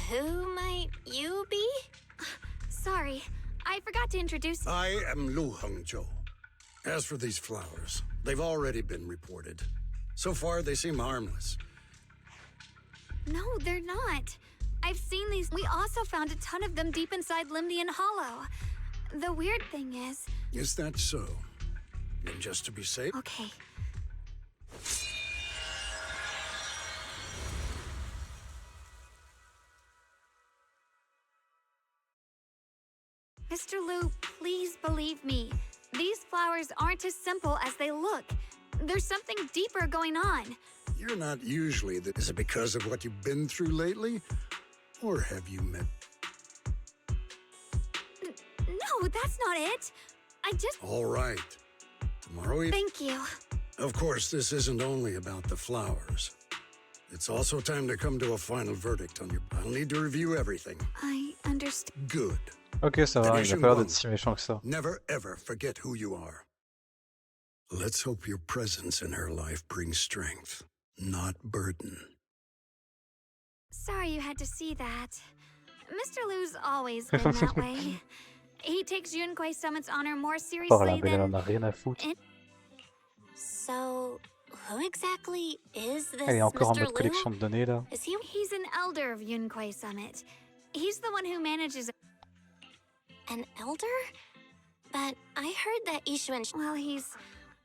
who might you be? Sorry, I forgot to introduce... I am Lu Hengzhou. As for these flowers, they've already been reported. So far, they seem harmless. No, they're not. I've seen these. We also found a ton of them deep inside Limdian Hollow. The weird thing is... Is that so? And just to be safe? Okay. Mr. Liu, please believe me. These flowers aren't as simple as they look. There's something deeper going on. You're not usually the... Is it because of what you've been through lately? Or have you met... No, that's not it. I just... All right. Tomorrow... Thank you. Of course, this isn't only about the flowers. It's also time to come to a final verdict on your... I'll need to review everything. I understand. Good. Ok, ça va, il a pas l'air d'être si méchant que ça. Never ever forget who you are. Let's hope your presence in her life brings strength, not burden. Sorry you had to see that. Mr. Liu's always been that way. He takes Yunquei Summit's honor more Oh, seriously elle en than... a rien à foutre. So, who exactly is this Elle est encore en Mr. mode Liu? collection de données là. Is he? He's an elder of Yunquei Summit. He's the one who manages... An elder? But I heard that Yishuan... Well, he's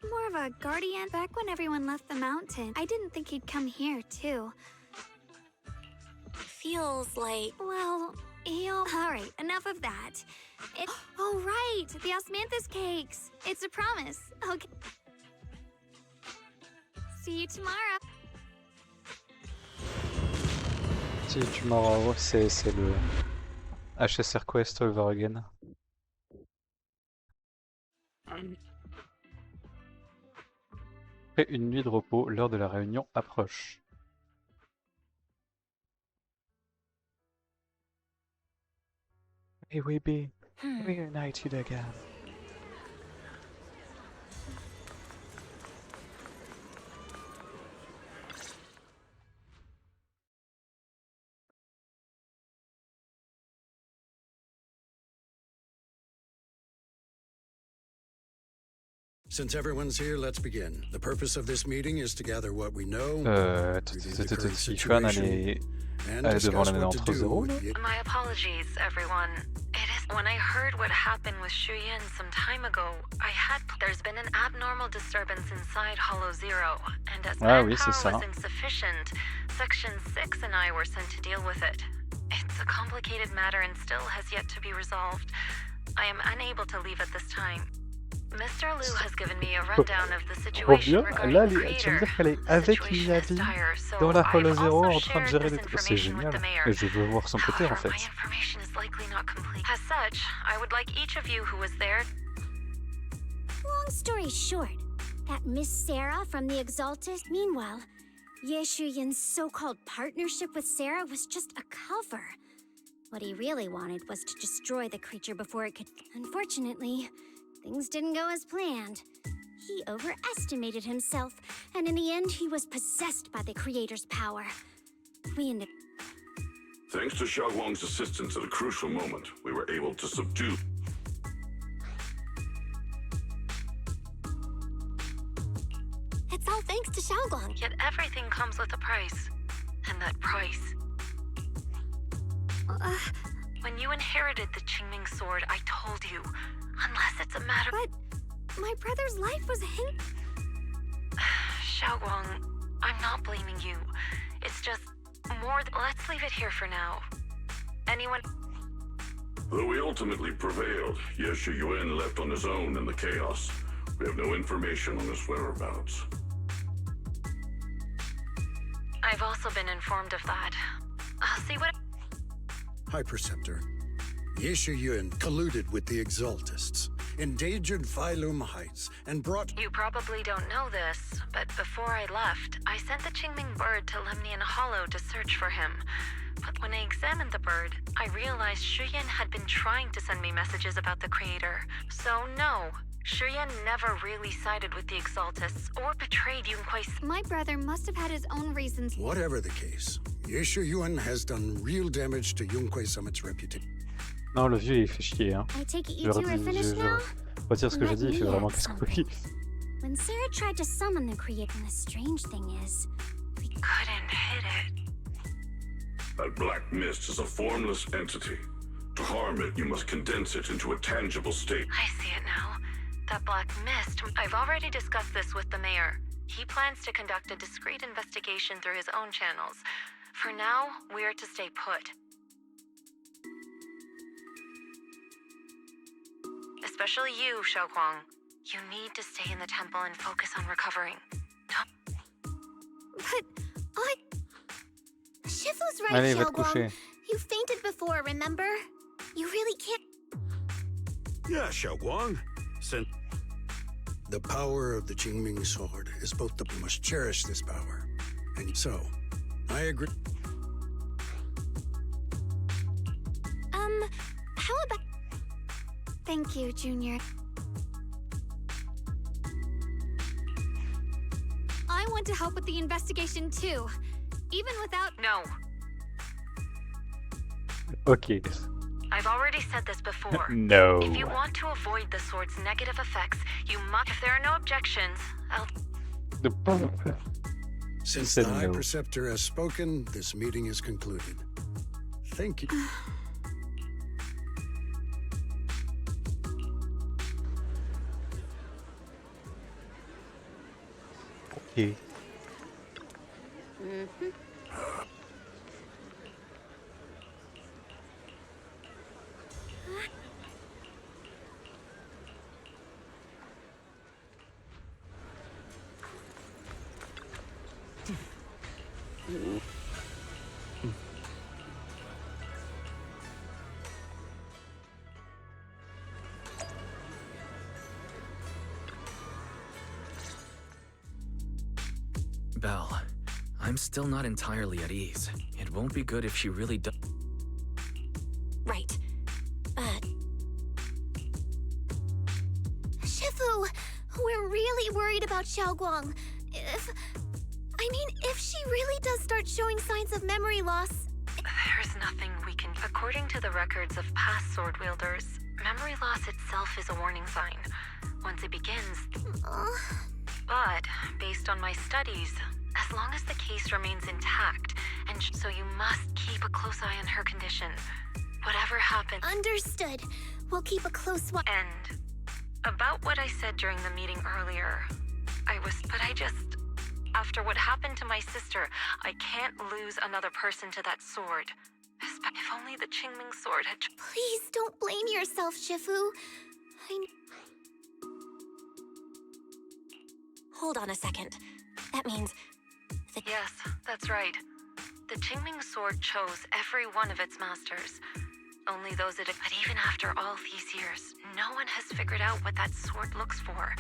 more of a guardian. Back when everyone left the mountain, I didn't think he'd come here, too. Feels like... Well, he'll... Alright, enough of that. Oh, right! The osmanthus cakes! It's a promise. Okay. See you tomorrow. Si tu m'en c'est le HSR Quest over again. Après une nuit de repos, l'heure de la réunion approche. May we be reunited again. Since everyone's here, let's begin. The purpose of this meeting is to gather what we know, review the current situation, and discuss what to do with it. My apologies, everyone. It is when I heard what happened with Shuyan some time ago, there's been an abnormal disturbance inside Hollow Zero, and as manpower was insufficient, Section 6 and I were sent to deal with it. It's a complicated matter and still has yet to be resolved. I am unable to leave at this time. Mr. Liu has given me a rundown of the situation regarding the creator. The situation is dire, so I have also shared this information with the mayor. Et je veux voir son côté en fait. My information is likely not complete. As such, I would like each of you who was there. Long story short, that Miss Sarah from the Exalted. Meanwhile, Ye Shuyan's so-called partnership with Sarah was just a cover. What he really wanted was to destroy the creature before it could. Unfortunately, things didn't go as planned. He overestimated himself, and in the end, he was possessed by the creator's power. We ended. Thanks to Xiaoguang's assistance at a crucial moment, we were able to subdue. It's all thanks to Xiaoguang. Yet everything comes with a price. And that price. When you inherited the Qingming sword, I told you. Unless it's a matter. But my brother's life was in. Xiaoguang, I'm not blaming you. It's just more. Let's leave it here for now. Anyone? Though we ultimately prevailed, Ye Shuyuan left on his own in the chaos. We have no information on his whereabouts. I've also been informed of that. I'll see what. High Preceptor. Ye Shuyuan colluded with the Exaltists, endangered Phylum Heights, and brought. You probably don't know this, but before I left, I sent the Qingming bird to Lemnian Hollow to search for him. But when I examined the bird, I realized Shuyan had been trying to send me messages about the creator. So no, Shuyan never really sided with the Exaltists or betrayed Yunque's. My brother must have had his own reasons. Whatever the case, Ye Shuyuan has done real damage to Yunque Summit's reputation. Non, le vieux il fait chier, hein. I take it you two are finished now? Retire ce que j'ai dit, il fait vraiment casse-couille. When Sarah tried to summon the creator, the strange thing is, we couldn't hit it. That black mist is a formless entity. To harm it, you must condense it into a tangible state. I see it now. That black mist. I've already discussed this with the mayor. He plans to conduct a discreet investigation through his own channels. For now, we are to stay put. Especially you, Xiaoguang. You need to stay in the temple and focus on recovering. But Shifu's right, Allez, va te Xiaoguang. coucher. You fainted before, remember? You really can't. Yeah, Xiaoguang. The power of the Qingming sword is both the. We must cherish this power. And so, I agree. How about. Thank you, Junior. I want to help with the investigation too. Even without. No. Ok. I've already said this before. No. If you want to avoid the sword's negative effects, you must. If there are no objections, I'll. Since the High Preceptor has spoken, this meeting is concluded. Thank you. Ok. Belle, I'm still not entirely at ease. It won't be good if she really does. Right. But... Shifu, we're really worried about Xiaoguang. If she really does start showing signs of memory loss... There's nothing we can... According to the records of past sword wielders, memory loss itself is a warning sign. Once it begins... But, based on my studies, as long as the case remains intact, and so you must keep a close eye on her condition. Whatever happens... Understood. We'll keep a close watch. And about what I said during the meeting earlier, But I just... After what happened to my sister, I can't lose another person to that sword. If only the Qingming sword had... Please don't blame yourself, Shifu. Hold on a second. That means... Yes, that's right. The Qingming sword chose every one of its masters. Only those that... But even after all these years, no one has figured out what that sword looks for.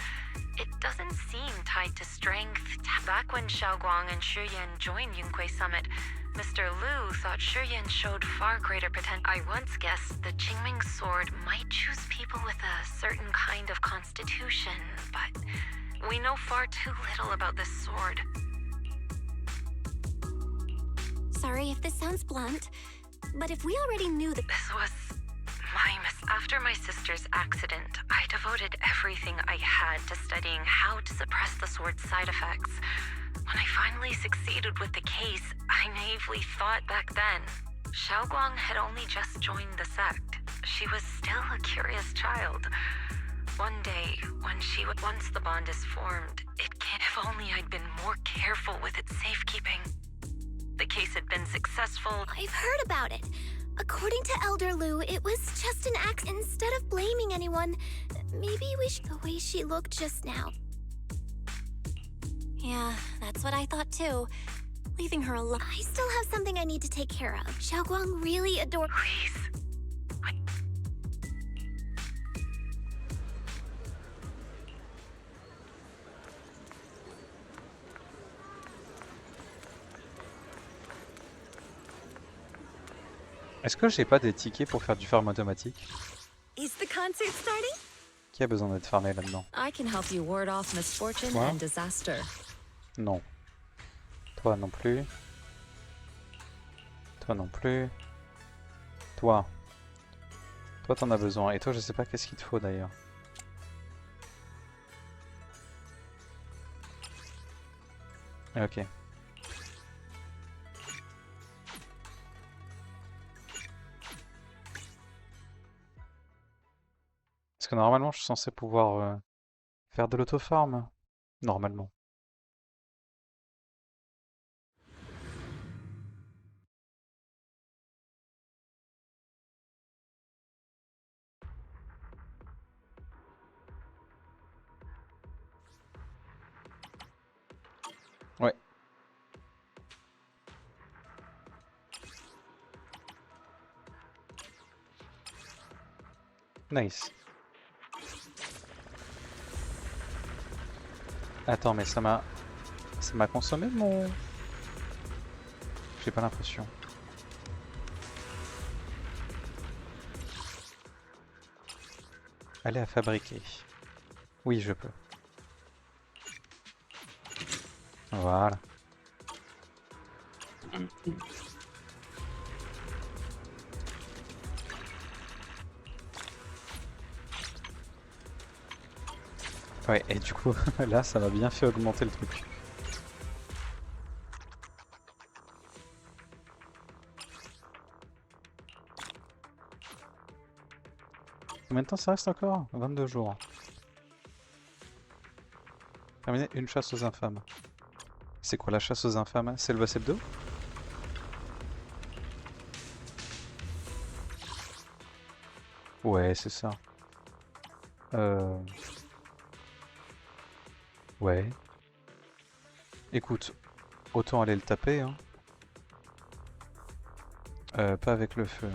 It doesn't seem tied to strength. Back when Xiaoguang and Shu Yan joined Yunque Summit, Mr. Liu thought Shu Yan showed far greater potential. I once guessed the Qingming sword might choose people with a certain kind of constitution, but we know far too little about this sword. Sorry if this sounds blunt, but if we already knew that... This was my After my sister's accident, I devoted everything I had to studying how to suppress the sword's side effects. When I finally succeeded with the case, I naively thought back then, Xiaoguang had only just joined the sect. She was still a curious child. One day, once the bond is formed, if only I'd been more careful with its safekeeping. The case had been successful. I've heard about it. According to Elder Liu, it was just an accident. Instead of blaming anyone, maybe we should... The way she looked just now. Yeah, that's what I thought too. Leaving her alone. I still have something I need to take care of. Xiaoguang really adores... Please. Est-ce que j'ai pas des tickets pour faire du farm automatique? Is the concert starting? Qui a besoin d'être farmé là-dedans? I can help you ward off misfortune Toi? and disaster. Non. Toi non plus. Toi non plus. Toi. Toi t'en as besoin. Et toi je sais pas qu'est-ce qu'il te faut d'ailleurs. Ok. Parce que normalement je suis censé pouvoir faire de l'auto-farm. Normalement. Ouais. Nice. Attends, mais ça m'a consommé mon... J'ai pas l'impression. Aller à fabriquer. Oui, je peux. Voilà. Ouais, et du coup, là, ça m'a bien fait augmenter le truc. Combien de temps ça reste encore? 22 jours. Terminer une chasse aux infâmes. C'est quoi la chasse aux infâmes? C'est le boss hebdo? Ouais, c'est ça. Ouais. Écoute, autant aller le taper, hein. Pas avec le feu.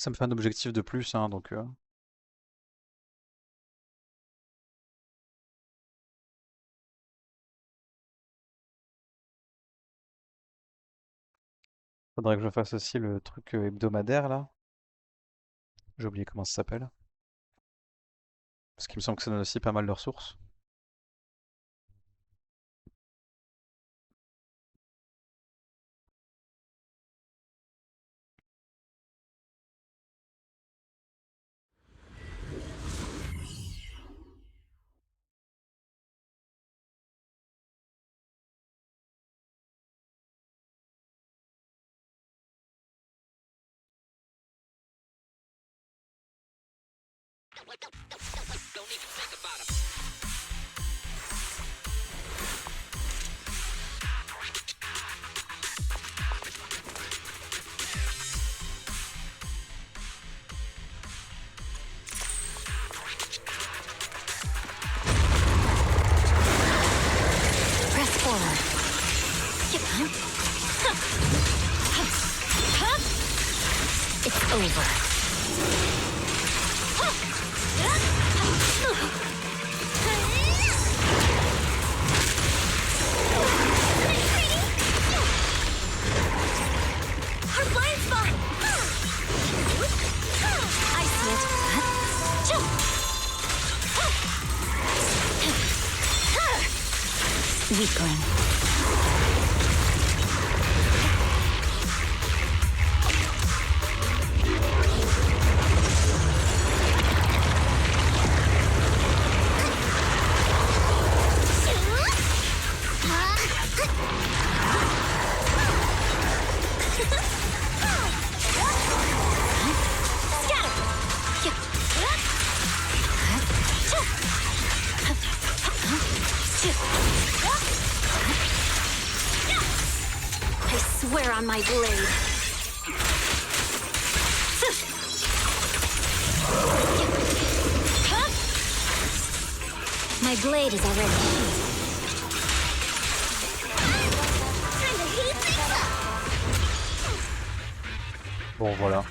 Ça me fait un objectif de plus, hein, donc... Faudrait que je fasse aussi le truc hebdomadaire, là. J'ai oublié comment ça s'appelle. Parce qu'il me semble que ça donne aussi pas mal de ressources. Press forward. It's over. Our blind spot! I see it. Weakling. I swear on my blade. My blade is already sheathed. Bon, voilà.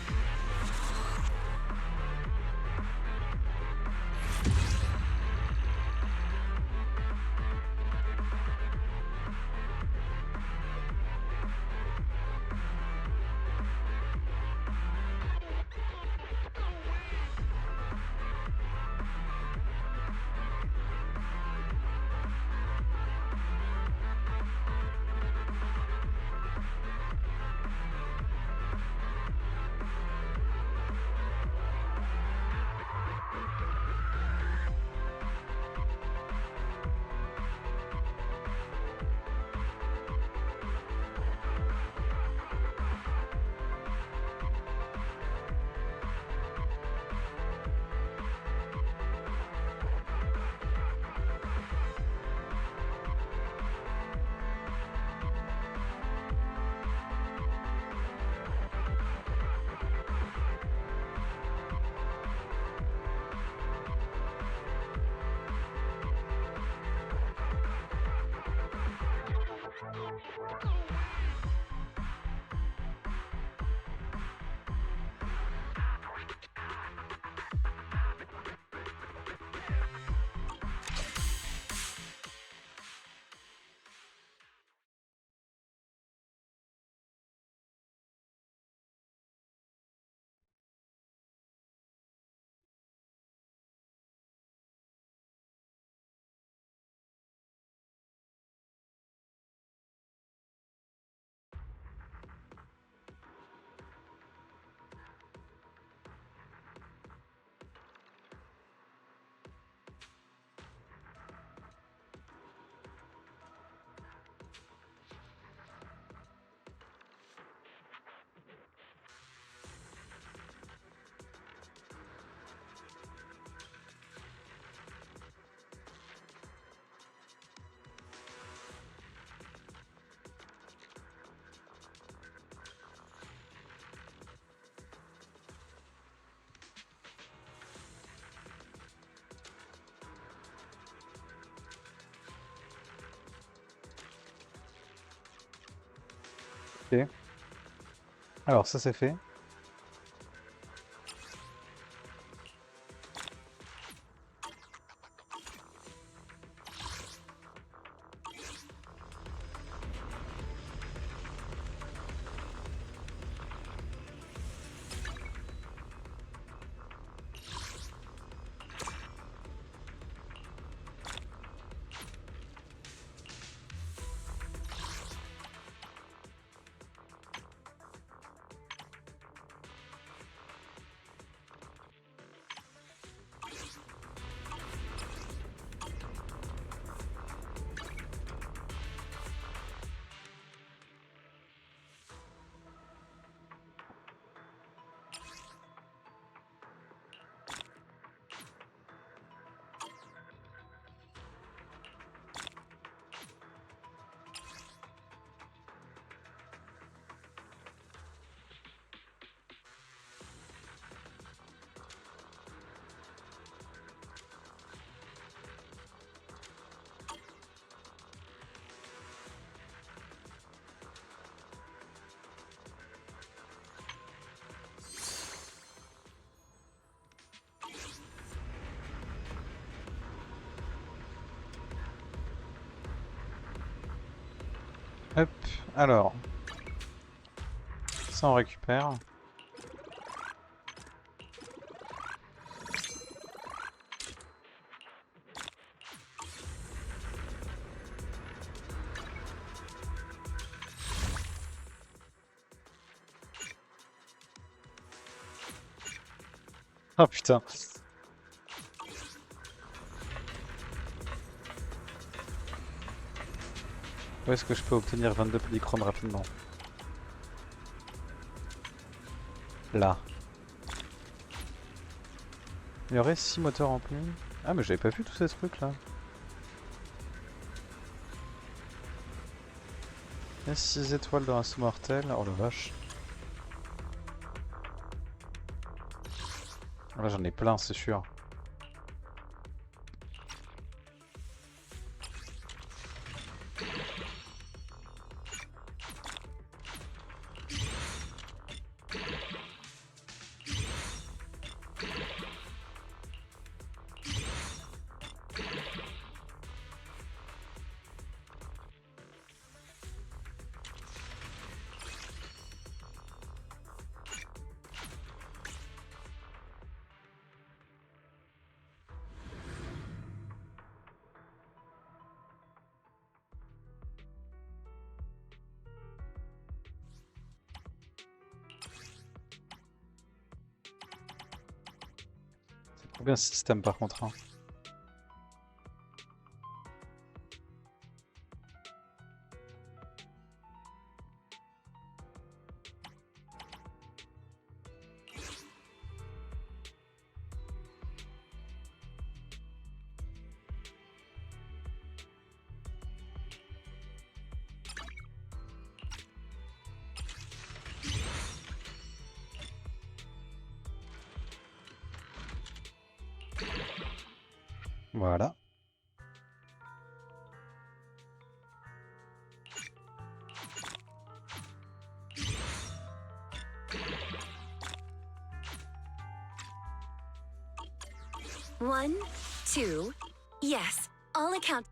Ok. Alors ça c'est fait. Alors. Ça on récupère. Oh putain. Où est-ce que je peux obtenir 22 polychromes rapidement? Là. Il y aurait 6 moteurs en plus. Ah mais j'avais pas vu tous ces trucs là. Il y a 6 étoiles dans un sous-mortel. Oh la vache. Là j'en ai plein c'est sûr. Trop bien ce système par contre. Hein. Voilà. One, two, yes, all account.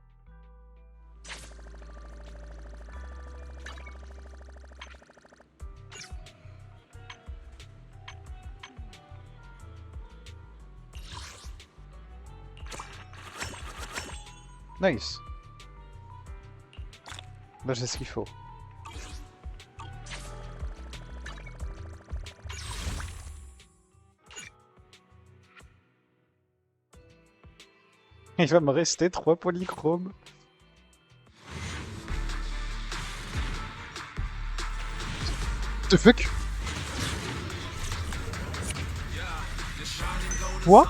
Nice. Là j'ai ce qu'il faut. Il va me rester 3 polychromes. The fuck? Quoi?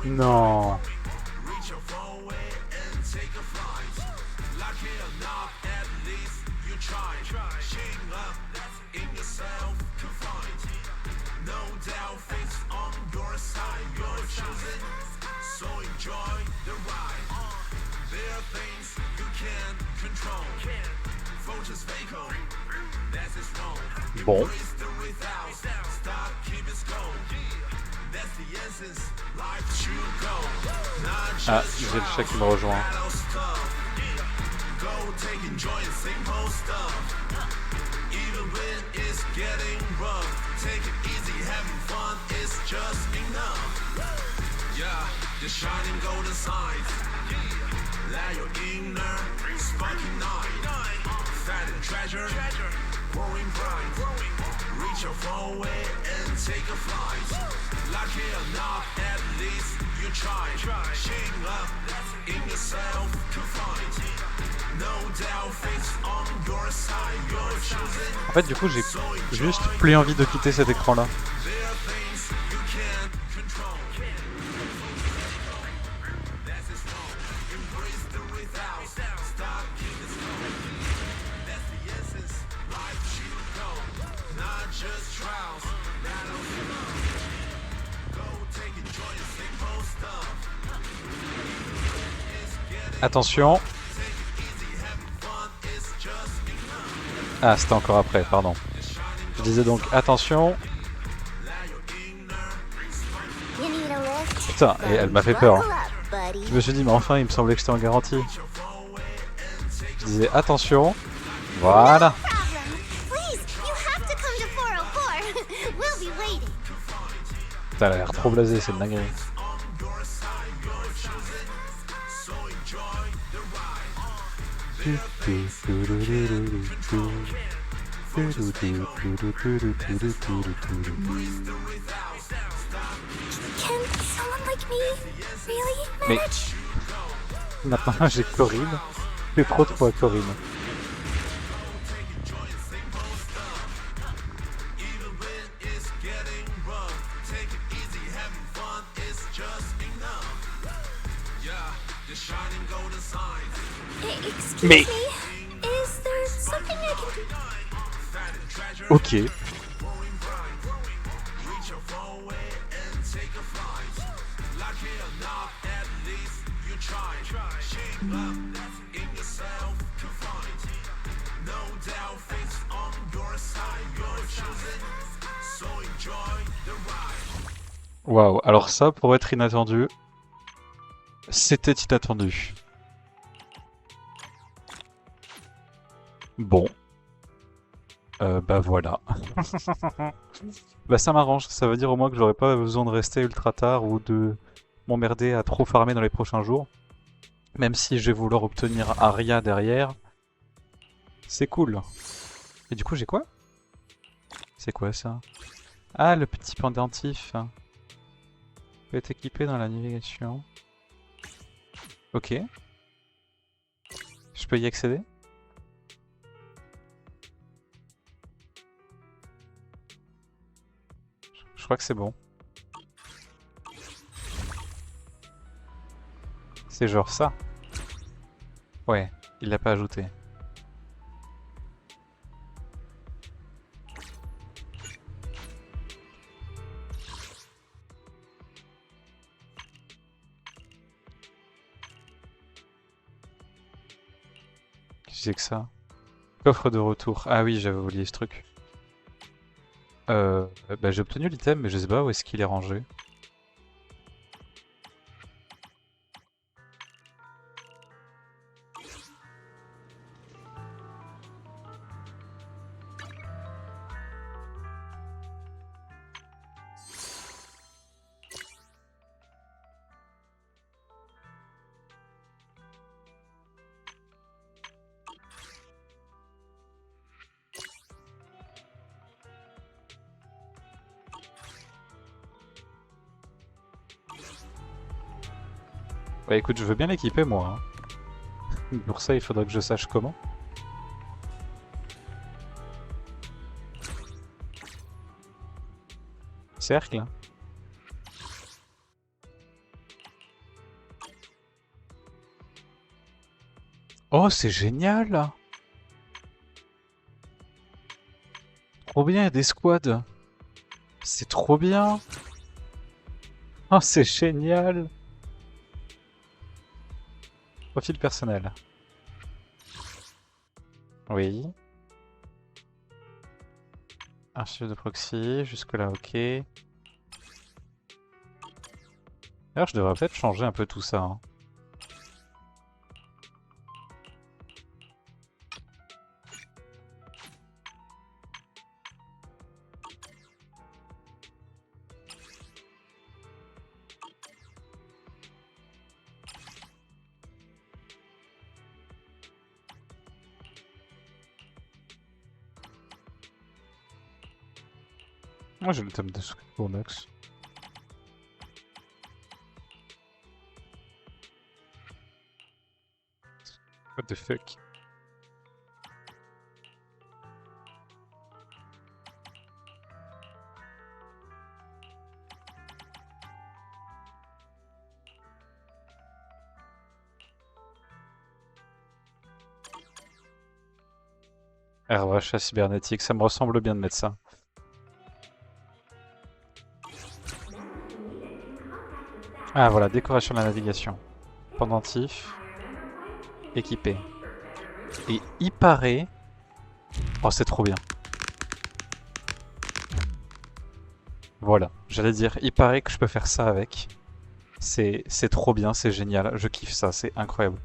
Non. Bon. Ah, j'ai le chat qui me rejoint. Reach your phone away and take a flight. Lucky enough, at least you try. Shaking up in yourself to find. No doubt fate's on your side. You're choosing. En fait, du coup, j'ai juste plus envie de quitter cet écran-là. Attention. Ah, c'était encore après, pardon. Je disais donc attention. Putain, et elle m'a fait peur. Hein. buddy. Je me suis dit, mais enfin, il me semblait que j'étais en garantie. Je disais, attention. Voilà. Please, you have to come to 404. We'll be waiting. T'as l'air trop blasé, c'est une dinguerie. Can someone like me really Mais manage? maintenant j'ai Corinne. C'est trop de fois Corinne. Excuse Mais- me, is there something I can do? Ok. Waouh, alors ça, pour être inattendu, c'était inattendu. Bon. Bah voilà. Bah ça m'arrange, ça veut dire au moins que j'aurais pas besoin de rester ultra tard ou de m'emmerder à trop farmer dans les prochains jours. Même si je vais vouloir obtenir Aria derrière. C'est cool. Et du coup j'ai quoi? C'est quoi ça? Ah, le petit pendentif. Peut être équipé dans la navigation. Ok. Je peux y accéder? Je crois que c'est bon. C'est genre ça. Ouais, il l'a pas ajouté. Qu'est-ce que c'est que ça? Coffre de retour. Ah oui, j'avais oublié ce truc. Bah j'ai obtenu l'item, mais je sais pas où est-ce qu'il est rangé. Bah écoute, je veux bien l'équiper moi. Hein. Pour ça, il faudra que je sache comment. Cercle. Oh, c'est génial! Trop bien, il y a des squads. C'est trop bien. Oh, c'est génial. Profil personnel. Oui. Archive de proxy, jusque-là, ok. D'ailleurs, je devrais peut-être changer un peu tout ça. Hein. Moi j'ai le thème de pour max. What the fuck? Rachat cybernétique, ça me ressemble bien de mettre ça. Ah voilà, décoration de la navigation. Pendentif. Équipé. Et il paraît... Oh, c'est trop bien. Voilà, j'allais dire, il paraît que je peux faire ça avec. C'est trop bien, c'est génial. Je kiffe ça, c'est incroyable.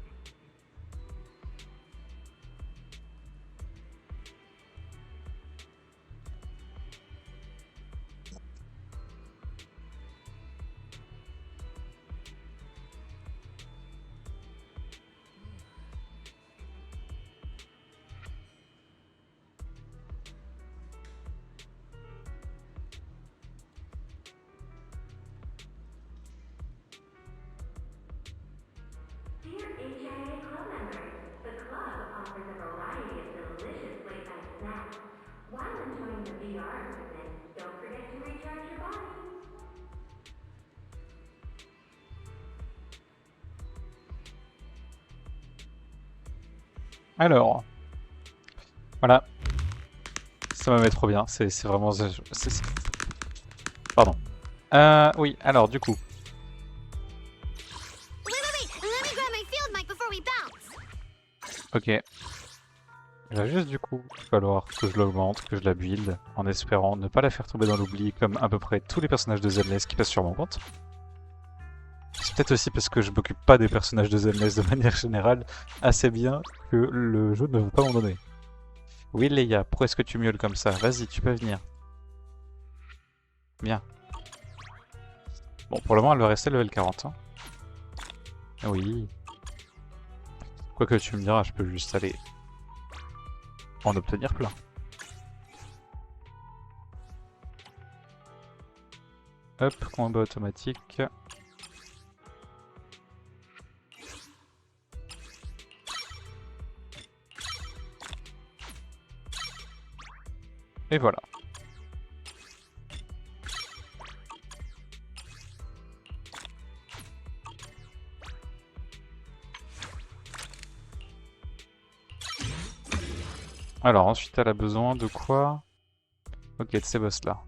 Dear HIA Club members, the club offers a variety of delicious late-night snacks. While enjoying the VR equipment, don't forget to recharge your body. Alors, voilà. Ça me met trop bien, c'est vraiment... Pardon. Oui, alors du coup... Ok. Il va juste du coup falloir que je l'augmente, que je la build, en espérant ne pas la faire tomber dans l'oubli comme à peu près tous les personnages de Zenless qui passent sur mon compte. C'est peut-être aussi parce que je m'occupe pas des personnages de Zenless de manière générale assez bien que le jeu ne veut pas m'en donner. Oui Leia, pourquoi est-ce que tu miaules comme ça? Vas-y, tu peux venir. Bien. Bon, pour le moment elle va rester level 40. Hein. Oui. Quoi que tu me diras, je peux juste aller en obtenir plein. Hop, combat automatique. Et voilà. Alors ensuite elle a besoin de quoi? Ok, de ces boss là.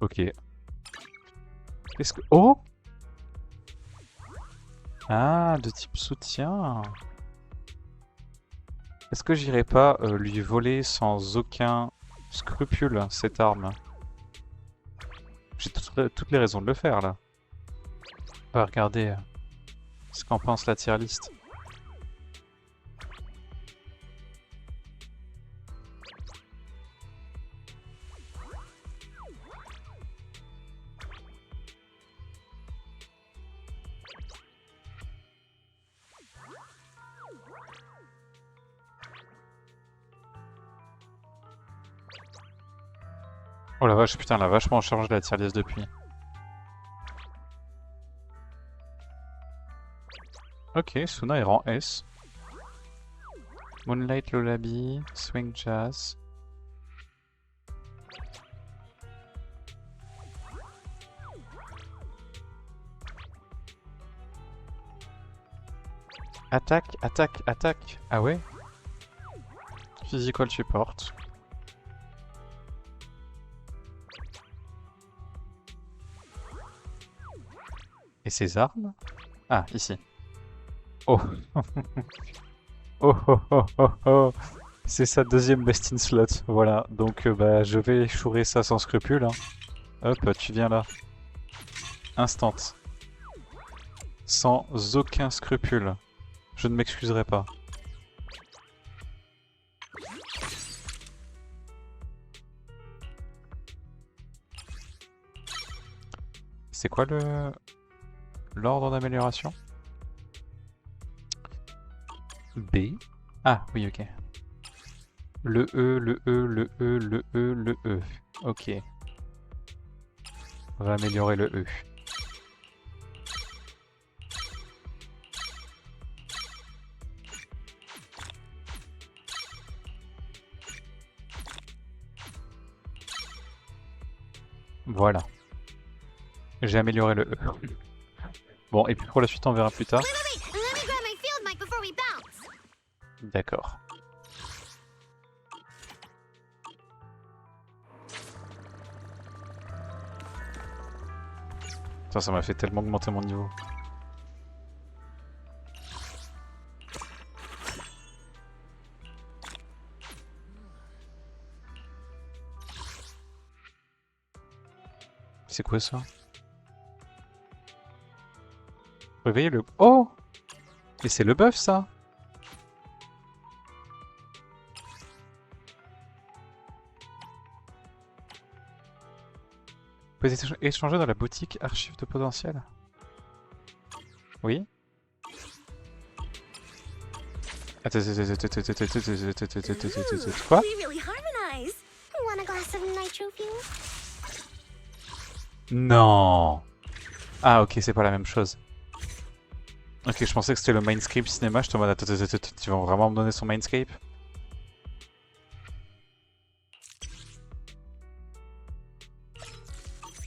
Ok. Qu'est-ce que... Oh! Ah, de type soutien. Est-ce que j'irai pas lui voler sans aucun scrupule cette arme? J'ai toutes les raisons de le faire là. On va regarder ce qu'en pense la tier list. Oh la vache, putain, elle a vachement changé la tier list depuis. Ok, Suna est rang S. Moonlight Lullaby, Swing Jazz. Attaque, attaque, attaque. Ah ouais? Physical support. Et ses armes? Ah, ici. Oh. Oh oh oh oh oh. C'est sa deuxième best in slot. Voilà, donc bah, je vais chourer ça sans scrupule. Hein. Hop, tu viens là. Instant. Sans aucun scrupule. Je ne m'excuserai pas. C'est quoi l'ordre d'amélioration? B. Ah, oui, ok. Le E, le E, le E, le E, le E. Ok. On va améliorer le E. Voilà. J'ai amélioré le E. Bon, et puis pour la suite, on verra plus tard. D'accord. Putain, ça m'a fait tellement augmenter mon niveau. C'est quoi ça? Réveillez le... Oh! Et c'est le bœuf ça? Vous pouvez échanger dans la boutique archive de potentiel. Oui? Attends, quoi? Non! Ah ok, c'est pas la même chose. Ok, je pensais que c'était le Mindscape cinéma, je te demande, attends, tu vas vraiment me donner son Mindscape?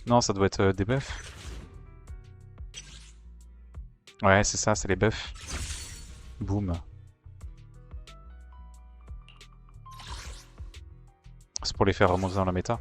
Non, ça doit être des bœufs. Ouais, c'est ça, c'est les bœufs. Boum. C'est pour les faire remonter dans la méta.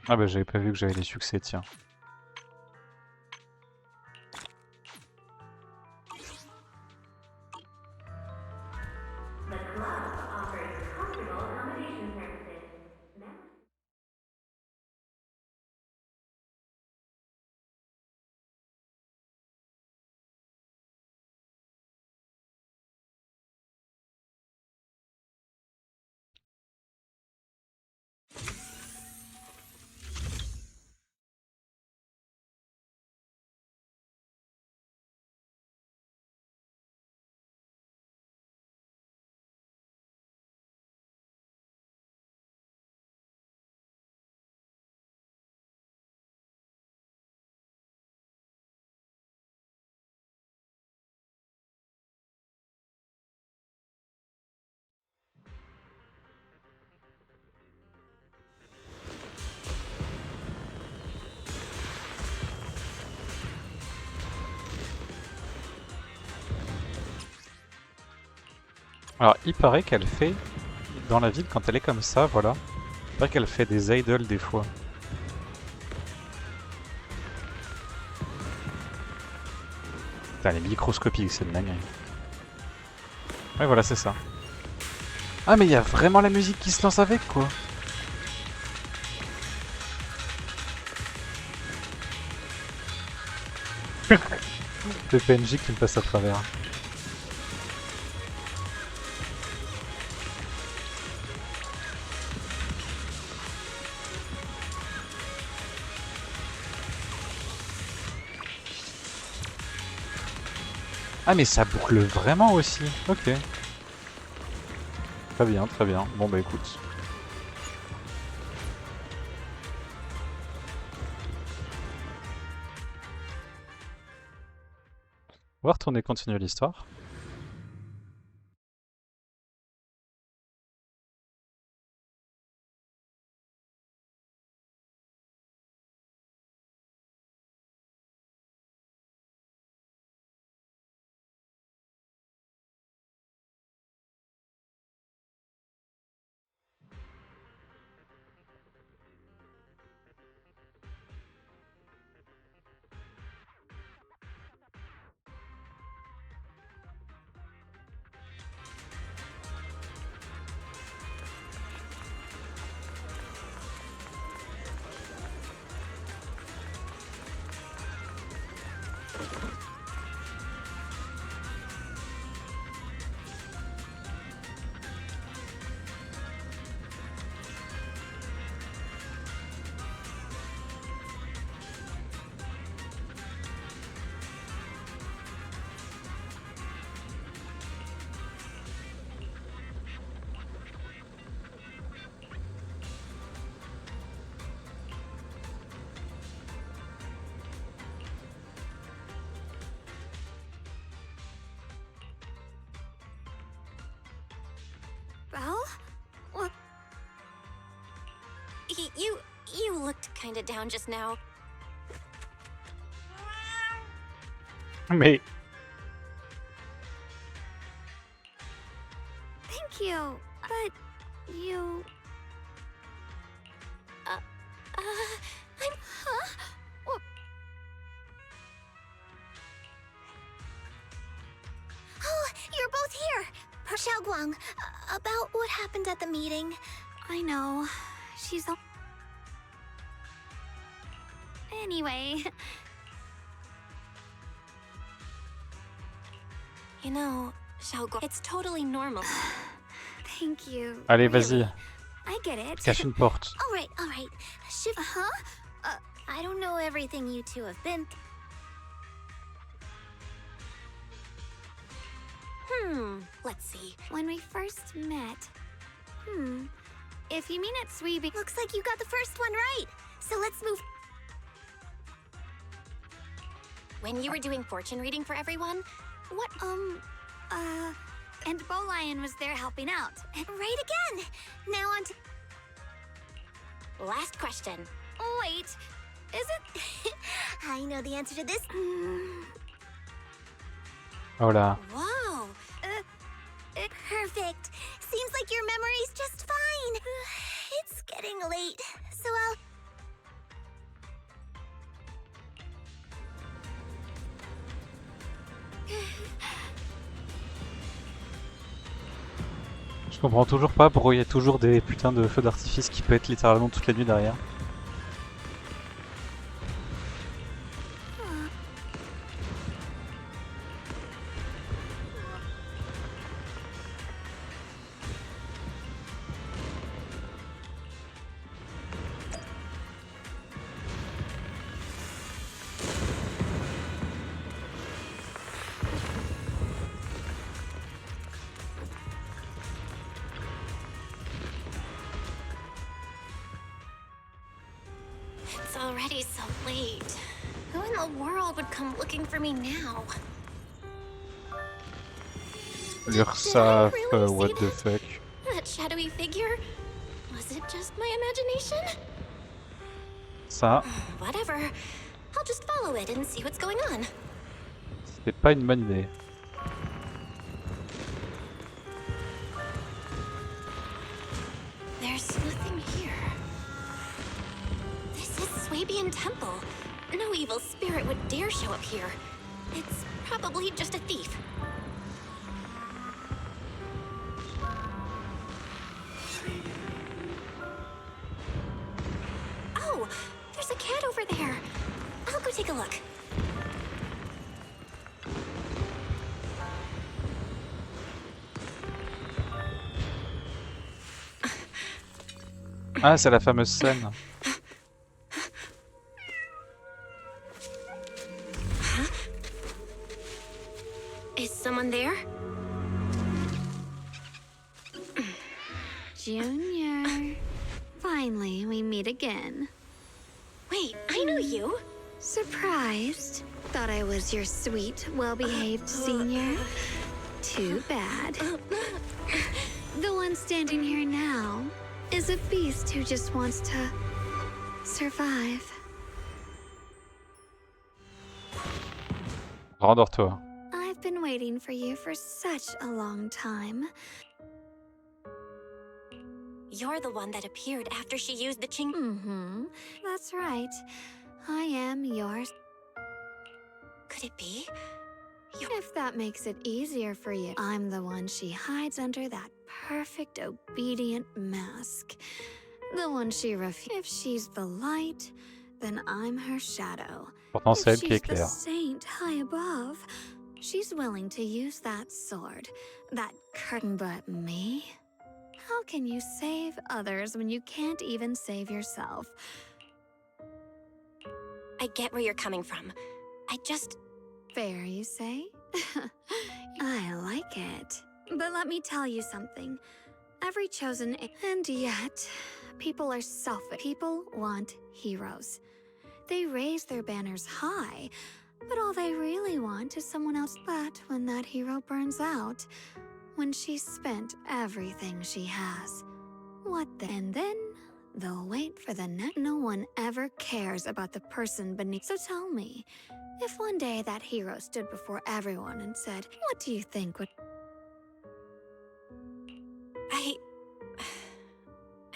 Ah bah j'avais pas vu que j'avais des succès, tiens. Alors, il paraît qu'elle fait, dans la ville, quand elle est comme ça, voilà, il paraît qu'elle fait des idols des fois. Putain, elle est microscopique, c'est une dinguerie. Ouais, voilà, c'est ça. Ah, mais il y a vraiment la musique qui se lance avec, quoi. Le PNJ qui me passe à travers. Ah mais ça boucle vraiment aussi, ok. Très bien, très bien. Bon bah écoute. On va retourner continuer l'histoire. Well, what? You looked kinda down just now. Mais... you. But you... Huh? Oh, you're both here! Xiaoguang, about what happened at the meeting. I know. She's... Anyway... You know, Xiaoguang, it's totally normal. Thank you. Allez, vas-y. I get it. Cache une porte. All right. Huh? I don't know everything you two have been. Let's see. When we first met. If you mean it, Sweetie, looks like you got the first one right. So let's move. When you were doing fortune reading for everyone, what? And Bolion was there helping out. Right again. Now on to... Last question. Wait, is it? I know the answer to this. Oh là. Wow. Perfect. Seems like your memory's just fine. It's getting late, so I'll... Je comprends toujours pas pourquoi il y a toujours des putains de feux d'artifice qui pètent littéralement toute la nuit derrière. It's already so late. Who in the world would come looking for me now? L'URSSAF, what the fuck. That shadowy figure? Was it just my imagination? Ça, Whatever. I'll just follow it and see what's going on. c'était pas une bonne idée. There's nothing here. This is Swabian Temple. No evil spirit would dare show up here. It's probably just a thief. Oh, there's a cat over there. I'll go take a look. Ah, c'est la fameuse scène. Is someone there? Junior. Finally, we meet again. Wait, I know you. Surprised? Thought I was your sweet, well-behaved senior? Too bad. The one standing here now is a beast who just wants to survive. Rendors-toi. I've been waiting for you for such a long time. You're the one that appeared after she used the ching. That's right. I am yours. Could it be? If that makes it easier for you, I'm the one she hides under that perfect obedient mask. The one she refuses. If she's the light, then I'm her shadow. Pourtant, c'est elle If qui est she's the claire. saint high above, she's willing to use that sword, that curtain. But me? How can you save others when you can't even save yourself? I get where you're coming from. I just... Fair, you say? I like it. But let me tell you something. Every chosen... And yet, people are selfish. People want heroes. They raise their banners high, but all they really want is someone else. But when that hero burns out, when she's spent everything she has, what then? And then they'll wait for the next. No one ever cares about the person beneath. So tell me, if one day that hero stood before everyone and said, "What do you think would..."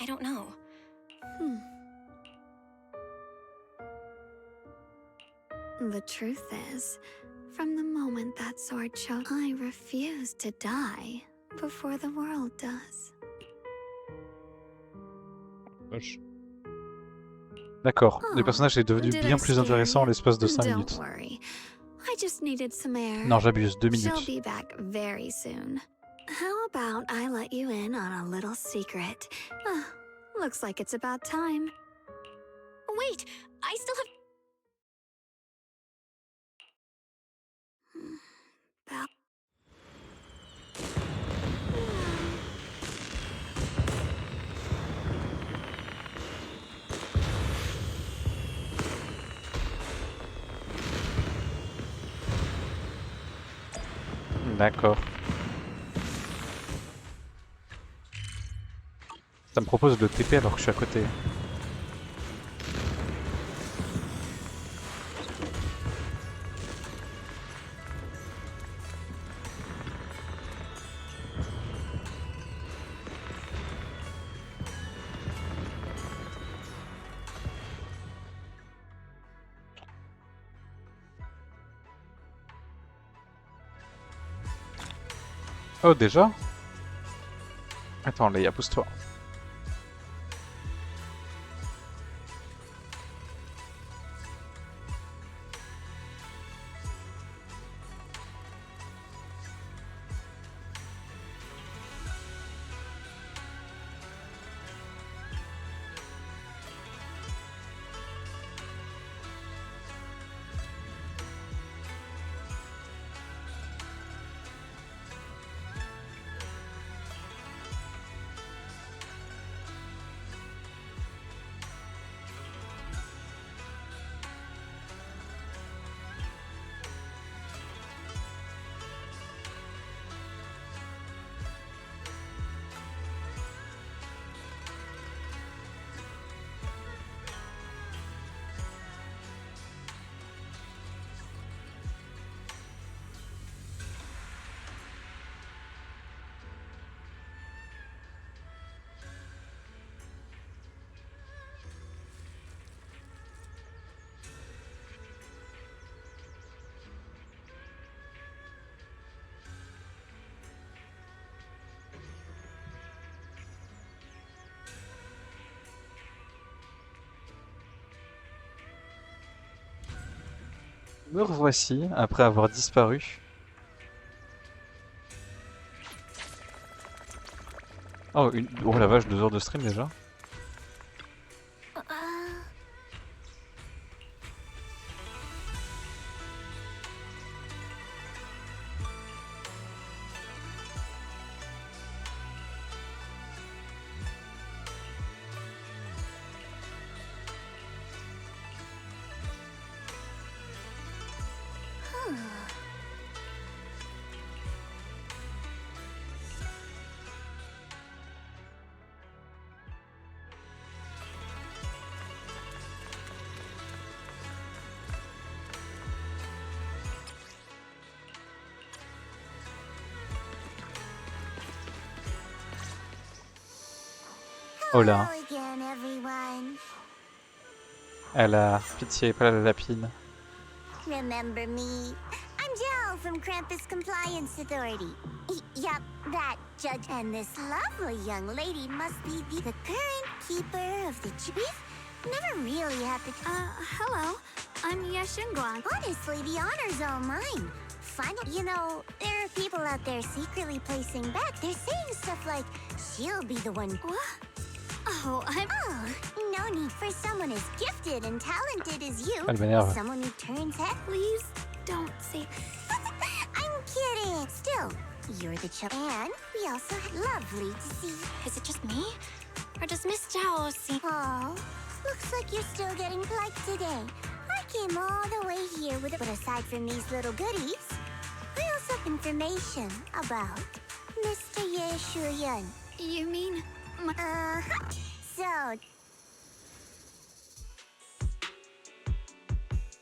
I don't know. The truth is, from the moment that sword chose, I refuse to die before the world does. D'accord, le personnage est devenu bien plus intéressant en l'espace de 5 minutes. I just needed some air. Non, j'abuse, 2 minutes. She'll be back very soon. How about I let you in on a little secret? Looks like it's about time. Wait, I still have... D'accord. Ça me propose de le TP alors que je suis à côté. Oh, déjà? Attends, Leia, pousse-toi. Me revoici après avoir disparu. Oh, oh la vache, 2 heures de stream déjà. Oh là. Elle a pitié, pas la lapine. Remember me? I'm Jill from Krampus Compliance Authority. Yup, that judge and this lovely young lady must be the current keeper of the chief. Never really had the... hello. I'm Yashingguan. Honestly, the honor's all mine. You know, there are people out there secretly placing bets. They're saying stuff like, she'll be the one... What? Oh, no need for someone as gifted and talented as you. Someone who turns head. Please don't say... I'm kidding. Still, you're the chip. And we also had lovely to see. Is it just me? Or does Miss Zhao see... Oh, looks like you're still getting polite today. I came all the way here with it. But aside from these little goodies, I also have information about Mr. Ye Shuyun. You mean... So...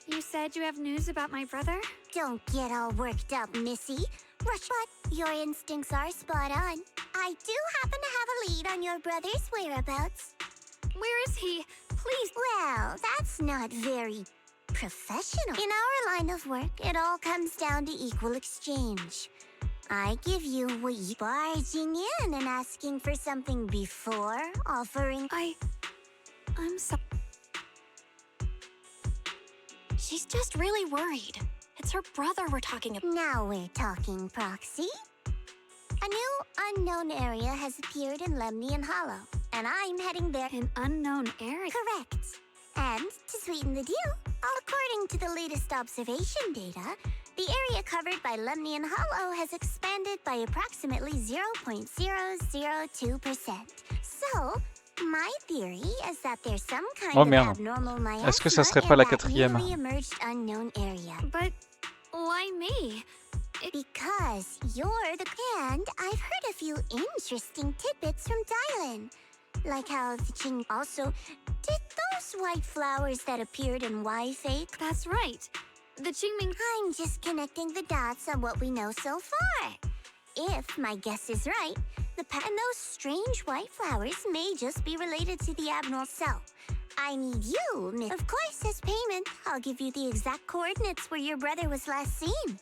You said you have news about my brother? Don't get all worked up, Missy. Rush, but your instincts are spot on. I do happen to have a lead on your brother's whereabouts. Where is he? Please. Well, that's not very professional. In our line of work, it all comes down to equal exchange. I give you what you barging in and asking for something before offering. I'm so... She's just really worried. It's her brother we're talking about. Now we're talking, Proxy. A new unknown area has appeared in Lemnian Hollow, and I'm heading there. An unknown area? Correct. And to sweeten the deal, according to the latest observation data, the area covered by Lemnian Hollow has expanded by approximately 0.002%. So, my theory is that there's some kind of abnormal miasma Est-ce que ça serait pas la quatrième? newly emerged unknown area. But why me? Because you're the... And I've heard a few interesting tidbits from Dylan. Like how the Ching also... Did those white flowers that appered in fei? That's right. The Qingming... I'm just connecting the dots on what we know so far. If my guess is right, and those strange white flowers may just be related to the abnormal. So, I need you, Miss. Of course, as payment, I'll give you the exact coordinates where your brother was last seen.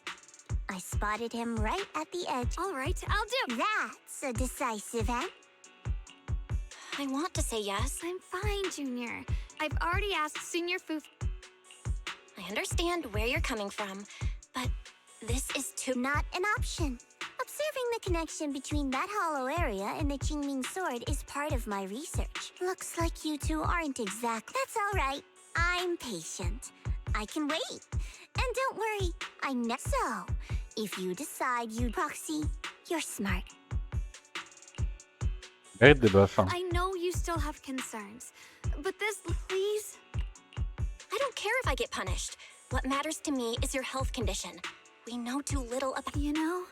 I spotted him right at the edge. All right, I'll do. That's a decisive act. I want to say yes. I'm fine, Junior. I've already asked Senior Fu. I understand where you're coming from, but this is not an option. Observing the connection between that hollow area and the Qingming sword is part of my research. Looks like you two aren't exact. That's all right. I'm patient. I can wait. And don't worry, So, if you decide you Proxy, you're smart. Arrête des buffs. I know you still have concerns, but this, please. I don't care if I get punished. What matters to me is your health condition. We know too little about... You know,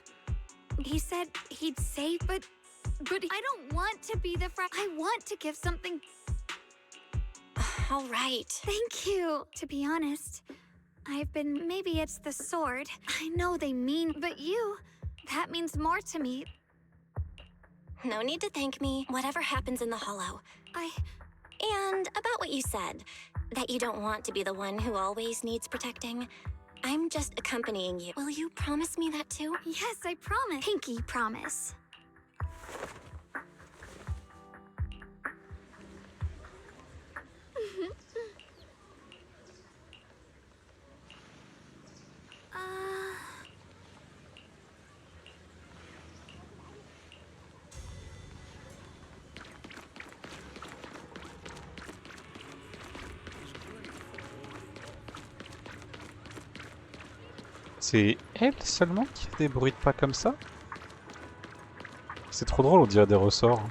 he said he'd save, but I don't want to be the friend. I want to give something. All right. Thank you. To be honest, maybe it's the sword. I know they mean, but that means more to me. No need to thank me. Whatever happens in the hollow. And about what you said, that you don't want to be the one who always needs protecting. I'm just accompanying you. Will you promise me that too? Yes, I promise. Pinky promise. C'est elle seulement qui fait des bruits de pas comme ça? C'est trop drôle, on dirait des ressorts.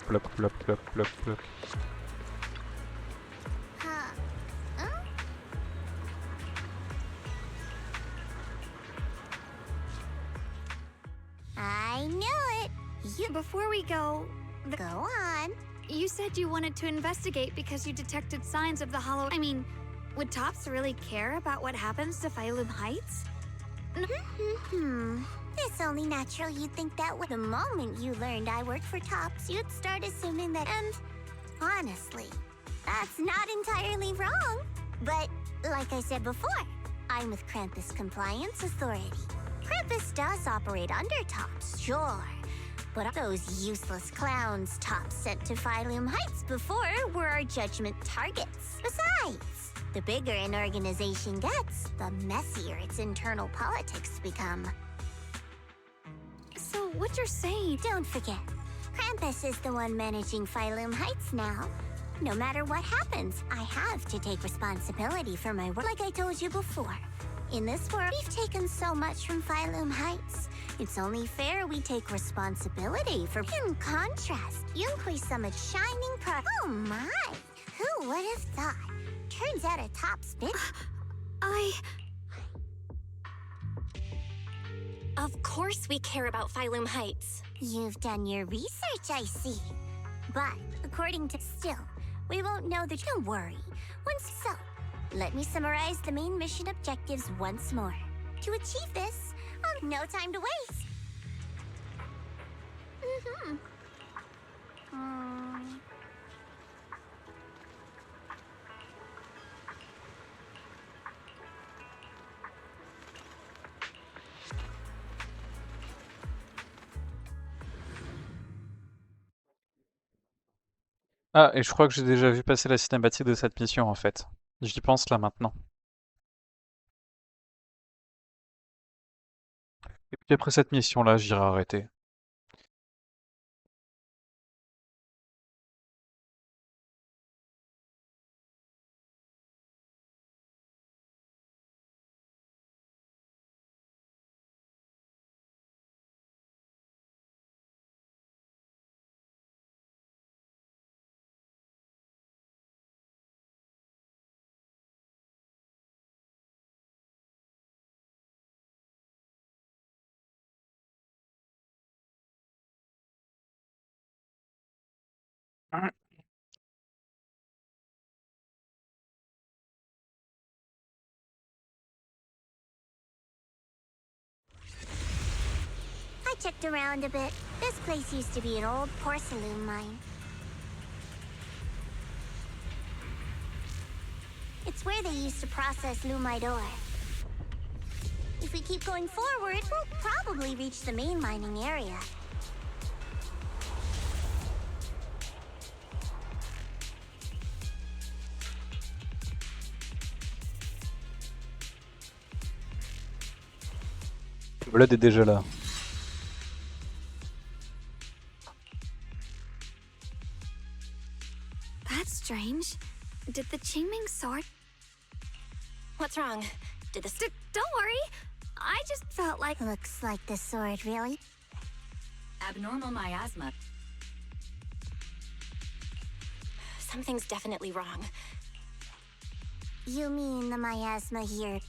Plop, plop, plop, plop, plop. I knew it. Before we go... Go on. You said you wanted to investigate because you detected signs of the hollow... Would Tops really care about what happens to Phylum Heights? It's only natural you'd think that way. The moment you learned I worked for Tops, you'd start assuming that. And honestly, that's not entirely wrong. But like I said before, I'm with Krampus Compliance Authority. Krampus does operate under Tops, sure. But those useless clowns Tops sent to Phylum Heights before were our judgment targets. Besides, the bigger an organization gets, the messier its internal politics become. So what you're saying... Don't forget, Krampus is the one managing Phylum Heights now. No matter what happens, I have to take responsibility for my work. Like I told you before, in this world, we've taken so much from Phylum Heights. It's only fair we take responsibility for... In contrast, Yunhui-sama shining pro... Oh my! Who would have thought? Turns out a Tops bit... Of course we care about Phylum Heights. You've done your research, I see. But, according to... Still, we won't know that... Don't worry. So, let me summarize the main mission objectives once more. To achieve this, no time to waste. Ah, et je crois que j'ai déjà vu passer la cinématique de cette mission en fait. J'y pense là maintenant. Et puis après cette mission-là, j'irai arrêter. I checked around a bit. This place used to be an old porcelain mine. It's where they used to process lumite ore. If we keep going forward, we'll probably reach the main mining area. Le bled est déjà là. That's strange. Did the Qingming sword... What's wrong? Did the... Don't worry. I just felt like... Looks like the sword, really? Abnormal miasma. Something's definitely wrong. You mean the miasma here?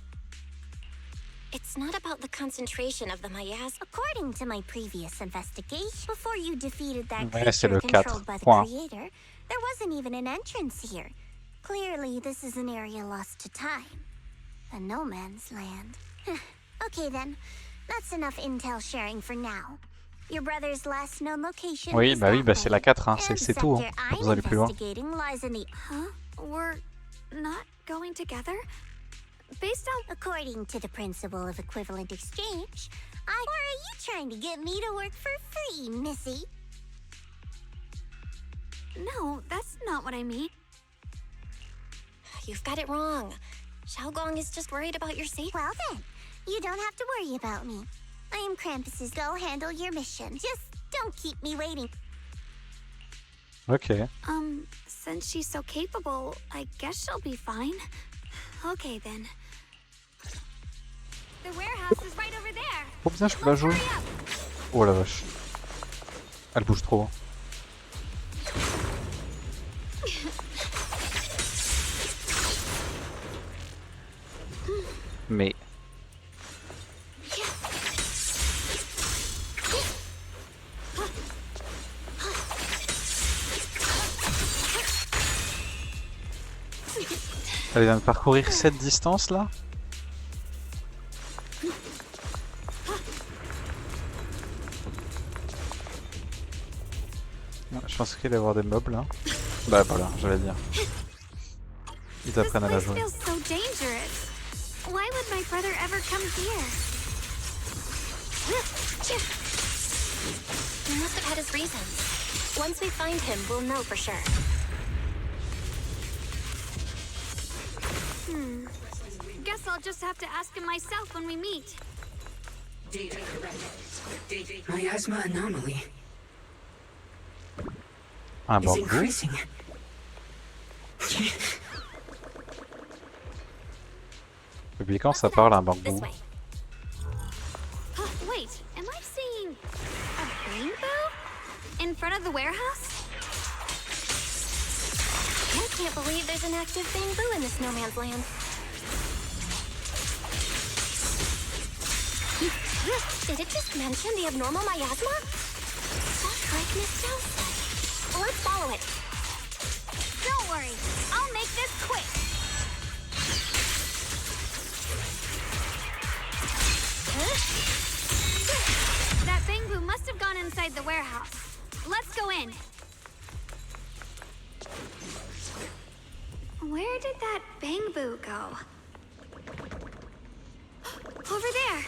It's not about the concentration of the miasma. According to my previous investigation, before you defeated that Ouais, c'est creature le 4. controlled by the Point. creator, there wasn't even an entrance here. Clearly, this is an area lost to time. A no man's land. Okay then, that's enough intel sharing for now. Your brother's last known location Oui, is bah oui, that bah c'est la way. 4, hein. And C'est tout. Hein. sector Pas I'm besoin d'aller plus loin. investigating lies in the... Huh? We're not going together? Based on... According to the principle of equivalent exchange, or are you trying to get me to work for free, Missy? No, that's not what I mean. You've got it wrong. Xiaogong is just worried about your safety. Well then, you don't have to worry about me. I am Krampus's go handle your mission. Just don't keep me waiting. Ok. Since she's so capable, I guess she'll be fine. Okay then. The warehouse is right over there. Oh putain, je peux la jouer. Oh la vache. Elle bouge trop. Mais... Elle vient de parcourir cette distance là. Je pense qu'il va y avoir des mobs là. Bah voilà, j'allais dire. Ils apprennent à la jouer. This feels so dangerous. Why would my brother ever come here? He must have had his reasons. Once we find him, we'll know for sure. Guess I'll just have to ask him myself when we meet. Data corrected. Miasma anomaly Un is bambou. increasing. Depuis quand ça parle un bambou? Wait, am I seeing a rainbow in front of the warehouse? I can't believe there's an active bamboo in this no man's land. Did it just mention the abnormal miasma? Just like Miss Zhao said. Let's follow it. Don't worry, I'll make this quick. That bamboo must have gone inside the warehouse. Let's go in. Where did that bamboo go? Over there.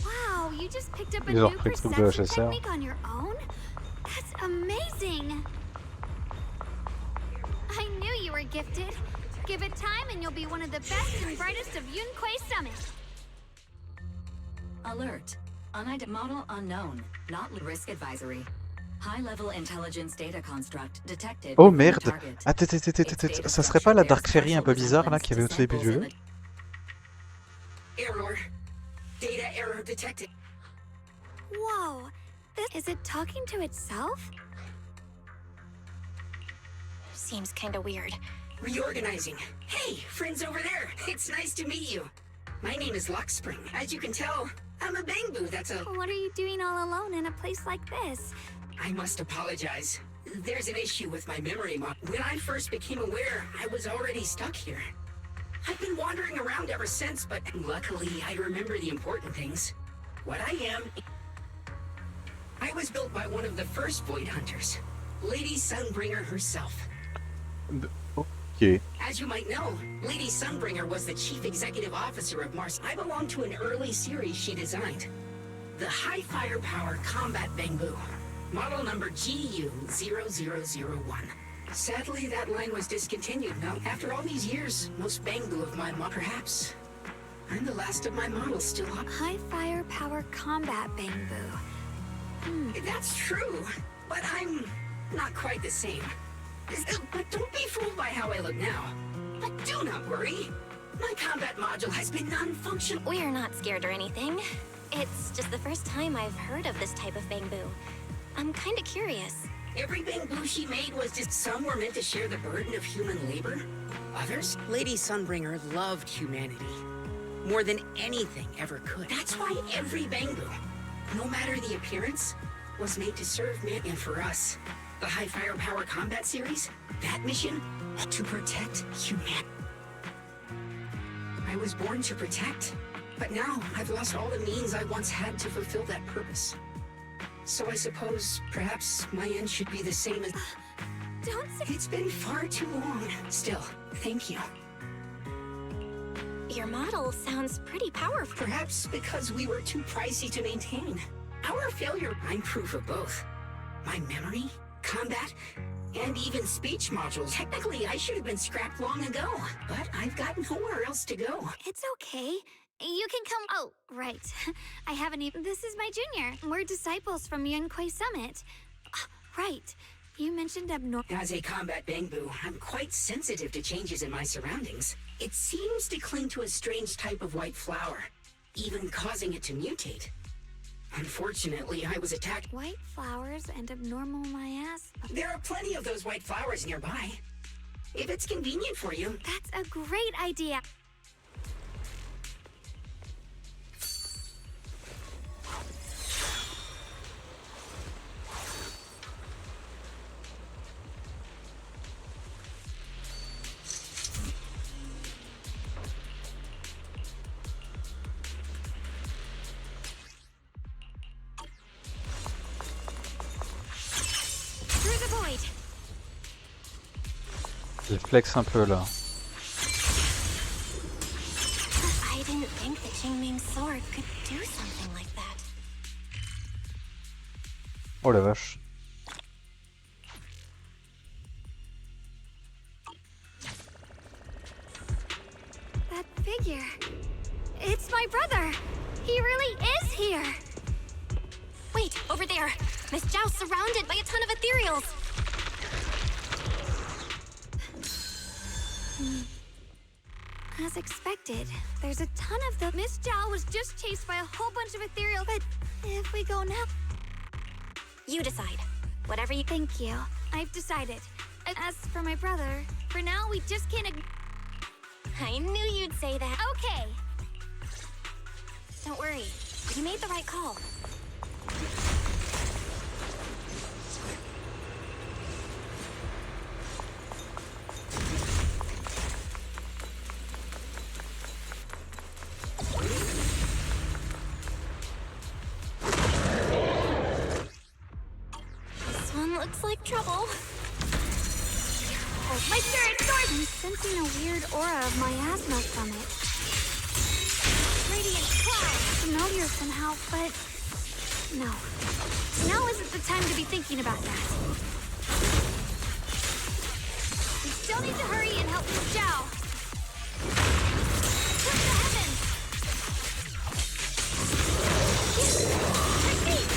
Wow, you just picked up a new perception technique on your own? That's amazing! I knew you were gifted. Give it time and you'll be one of the best and brightest of Yunquay Summit. Alert. Unidentified model unknown. Not risk advisory. High-level intelligence data construct detected. Oh merde! Attends, ça serait pas la Dark Fairy un peu bizarre là qu'il y avait au tout début du jeu? Error. Data error detected. Whoa. Is it talking to itself? Seems kinda weird. Reorganizing. Hey, friends over there. It's nice to meet you. My name is Lockspring. As you can tell, I'm a bamboo, that's a... What are you doing all alone in a place like this? I must apologize. There's an issue with my memory mod. When I first became aware, I was already stuck here. I've been wandering around ever since, but luckily I remember the important things. What I am... I was built by one of the first Void Hunters, Lady Sunbringer herself. Okay. As you might know, Lady Sunbringer was the chief executive officer of Mars. I belong to an early series she designed. The High Firepower Combat Bamboo. Model number GU0001. Sadly, that line was discontinued. Now, after all these years, most bamboo of my model, perhaps I'm the last of my models still up. High Firepower Combat Bamboo. That's true, but I'm not quite the same. But don't be fooled by how I look now. But do not worry. My combat module has been non-functional. We're not scared or anything. It's just the first time I've heard of this type of bamboo. I'm kinda curious. Every bamboo she made was just some were meant to share the burden of human labor. Others? Lady Sunbringer loved humanity. More than anything ever could. That's why every bamboo, no matter the appearance, was made to serve man and for us. The High Firepower Combat Series, that mission, to protect humanity. I was born to protect, but now I've lost all the means I once had to fulfill that purpose. So I suppose perhaps my end should be the same as... Don't say... It's been far too long. Still, thank you. Your model sounds pretty powerful. Perhaps because we were too pricey to maintain. Our failure, I'm proof of both. My memory, combat, and even speech modules. Technically, I should have been scrapped long ago, but I've got nowhere else to go. It's okay. You can come... Oh, right. I haven't even... This is my junior. We're disciples from Yunquay Summit. Right. You mentioned abnormal... As a combat bamboo, I'm quite sensitive to changes in my surroundings. It seems to cling to a strange type of white flower, even causing it to mutate. Unfortunately, I was attacked... White flowers and abnormal miasma. There are plenty of those white flowers nearby. If it's convenient for you... That's a great idea. Il flex un peu là. I didn't think the Qingming sword could do something like that. Oh la vache. That figure. It's my brother. He really is here. Wait, over there. Miss Zhao's surrounded by a ton of ethereals. As expected, there's a ton of them. Miss Zhao was just chased by a whole bunch of ethereal, but if we go now... You decide. Whatever you... Thank you. I've decided. As for my brother, for now we just can't... I knew you'd say that. Okay. Don't worry. You made the right call. This one looks like trouble. Oh, my spirit sword! I'm sensing a weird aura of miasma from it. Radiant cloud! Familiar somehow, but no. Now isn't the time to be thinking about that. We still need to hurry and help Miss Zhao. To the heavens! Technique!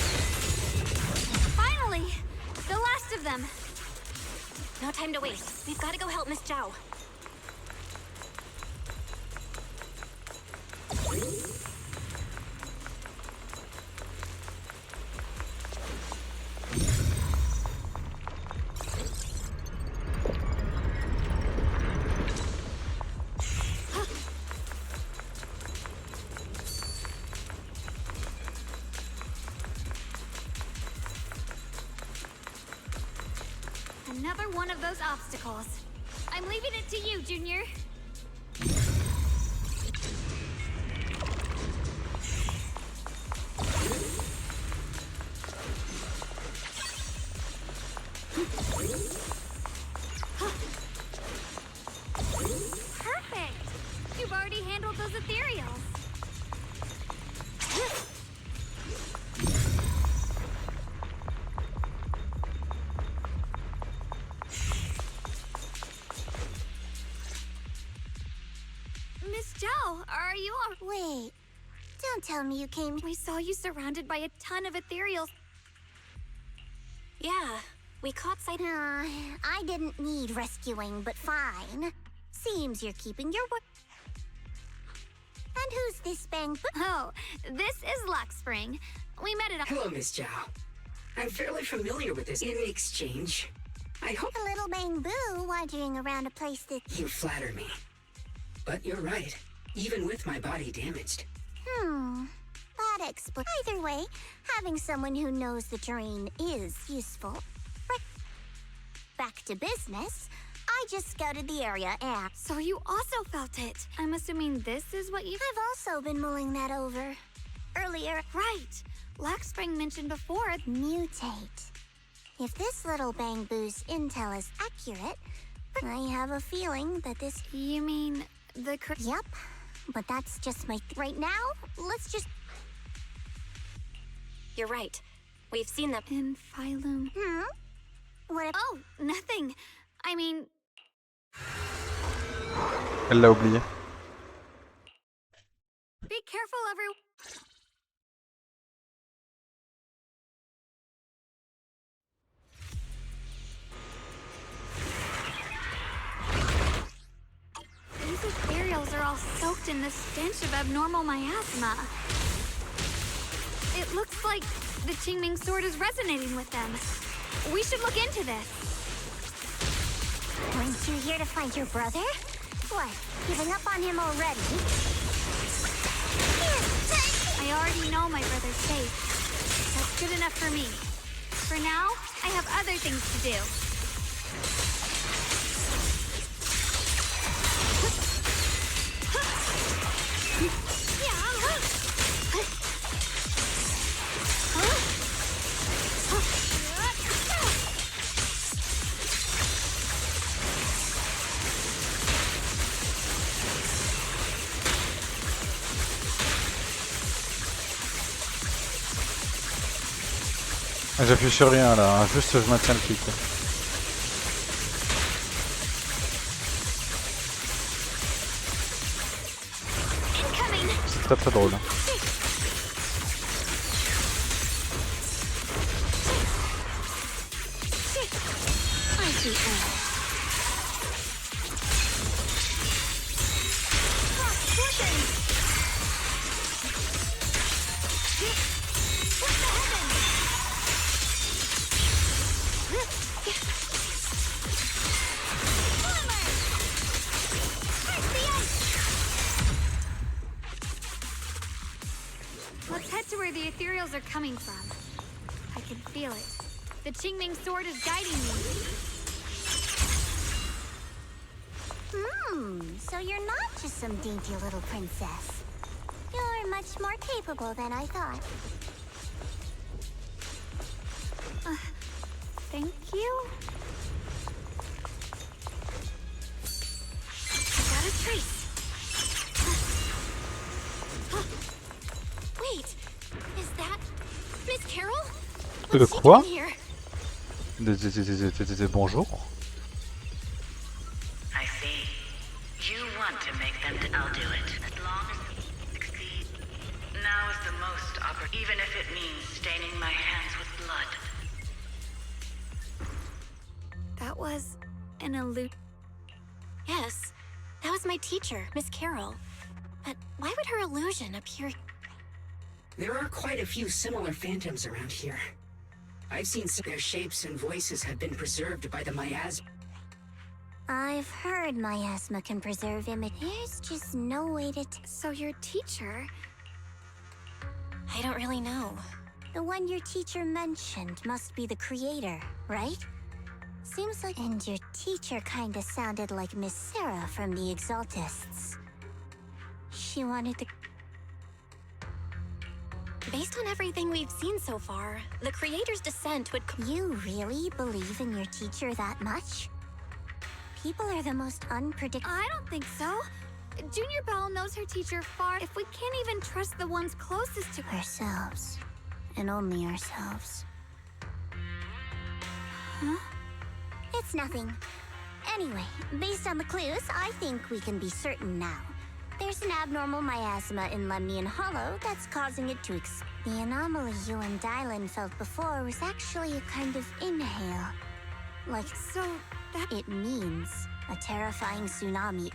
Finally! The last of them! No time to waste. We've got to go help Miss Zhao. Another one of those obstacles. I'm leaving it to you, Junior. Perfect! You've already handled those ethereals. Miss Zhao, are you all... Wait, don't tell me you came... We saw you surrounded by a ton of ethereals. Yeah, we caught sight... I didn't need rescuing, but fine. Seems you're keeping your word. And who's this bang... Oh, this is Luxspring. We met at... Hello, Miss Zhao. I'm fairly familiar with this in exchange. I hope... A little bang boo wandering around a place that... You flatter me. But you're right. Even with my body damaged. That explains... Either way, having someone who knows the terrain is useful. Back to business. I just scouted the area and... So you also felt it. I'm assuming this is what you... I've also been mulling that over. Earlier... Right. Luxspring mentioned before... Mutate. If this little bang boo's intel is accurate, I have a feeling that this... You mean... Yep, but that's just my... Right now, let's just... You're right. We've seen them. In Phylum. What if... Oh, nothing. I mean... Elle l'a oublié. Be careful, everyone. These ethereals are all soaked in the stench of abnormal miasma. It looks like the Qingming sword is resonating with them. We should look into this. Weren't you here to find your brother? What, giving up on him already? I already know my brother's safe. That's good enough for me. For now, I have other things to do. J'appuie sur rien là, juste je maintiens le clic. C'est très très drôle. Let's head to where the ethereals are coming from. I can feel it. The Qingming sword is guiding me. So you're not just some dainty little princess. You're much more capable than I thought. Thank you. I got a trace. Wait, is that Miss Carol? Quoi? Here? Bonjour. I see. You want to make them I'll do it. As long as you succeed. Now is the most even if it means staining my hands with blood. That was an illusion. Yes, that was my teacher, Miss Carol. But why would her illusion appear? There are quite a few similar phantoms around here. I've seen their shapes and voices have been preserved by the miasma. I've heard miasma can preserve image. There's just no way to So your teacher? I don't really know. The one your teacher mentioned must be the creator, right? Seems like... And your teacher kinda sounded like Miss Sarah from the Exaltists. She wanted to... Based on everything we've seen so far, the creator's descent would... You really believe in your teacher that much? People are the most unpredictable... I don't think so. Junior Belle knows her teacher far. If we can't even trust the ones closest to ourselves. And only ourselves. Huh? It's nothing. Anyway, based on the clues, I think we can be certain now. There's an abnormal miasma in Lemnian Hollow that's causing it to The anomaly you and Dylan felt before was actually a kind of inhale. Like, so that... It means a terrifying tsunami.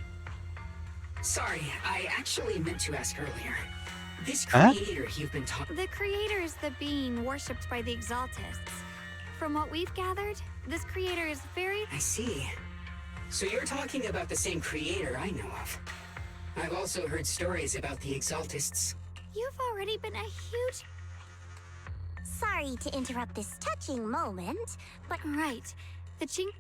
Sorry, I actually meant to ask earlier. This creator you've been talking... The creator is the being worshipped by the Exaltists. From what we've gathered, this creator is very... I see. So you're talking about the same creator I know of. I've also heard stories about the Exaltists. You've already been a huge... Sorry to interrupt this touching moment, but... Right. The Qing...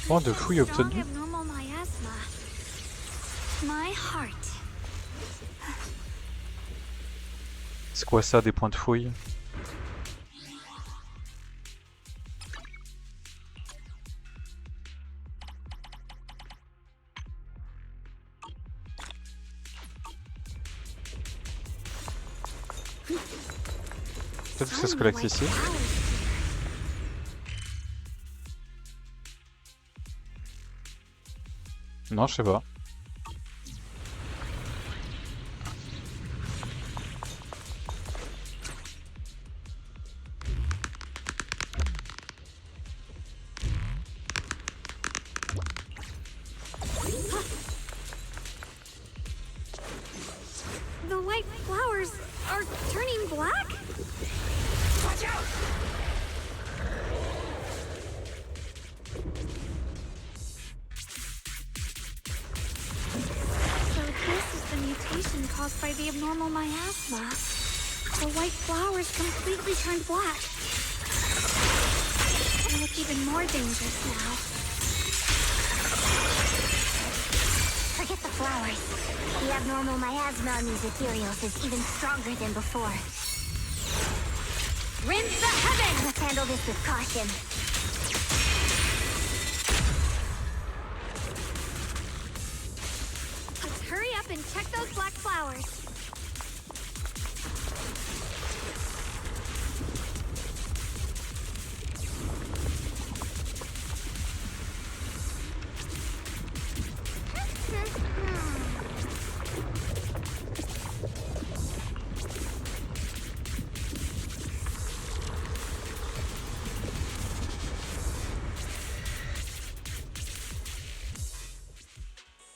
Point de fouille obtenu. Abnormal miasma. My heart. C'est quoi ça, des points de fouille? Peut-être que ça se collecte ici. Non, je sais pas. The white flowers are turning black? Watch out! So this is the mutation caused by the abnormal miasma. The white flowers completely turned black. They look even more dangerous now. Forget the flowers. The abnormal miasma on these ethereals is even stronger than before. Rinse the heavens! Let's handle this with caution. Let's hurry up and check those black flowers.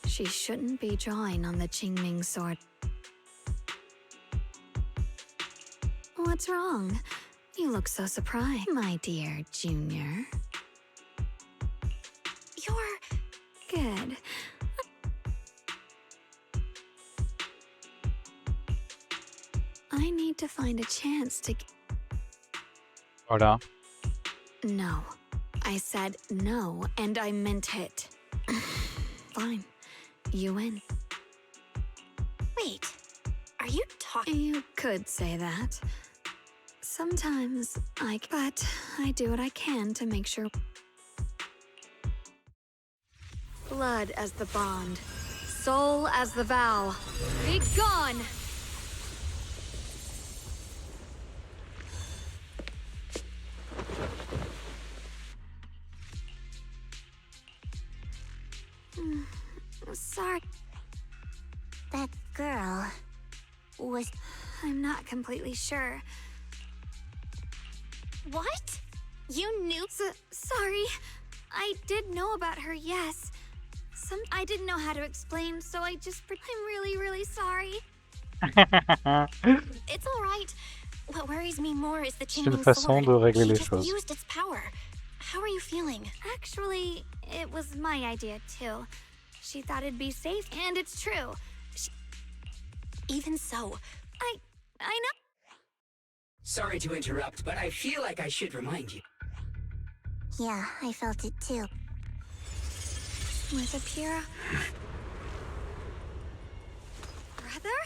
She shouldn't be drawing on the Qingming sword. What's wrong? You look so surprised, my dear Junior. You're... Good. I need to find a chance to... Voilà. No. I said no, and I meant it. Fine. You win. Wait. Are you talking? You could say that. Sometimes but I do what I can to make sure. Blood as the bond. Soul as the vow. Be gone! Sorry. That girl was... I'm not completely sure. What? You knew? Sorry. I did know about her, yes. I didn't know how to explain, so I'm really, really sorry. It's all right. What worries me more is the C'est une changing façon sword. de régler She les just choses. used its power. How are you feeling? Actually, it was my idea, too. She thought it'd be safe, and it's true. Even so. I know. Sorry to interrupt, but I feel like I should remind you. Yeah, I felt it too. With Apira? Brother?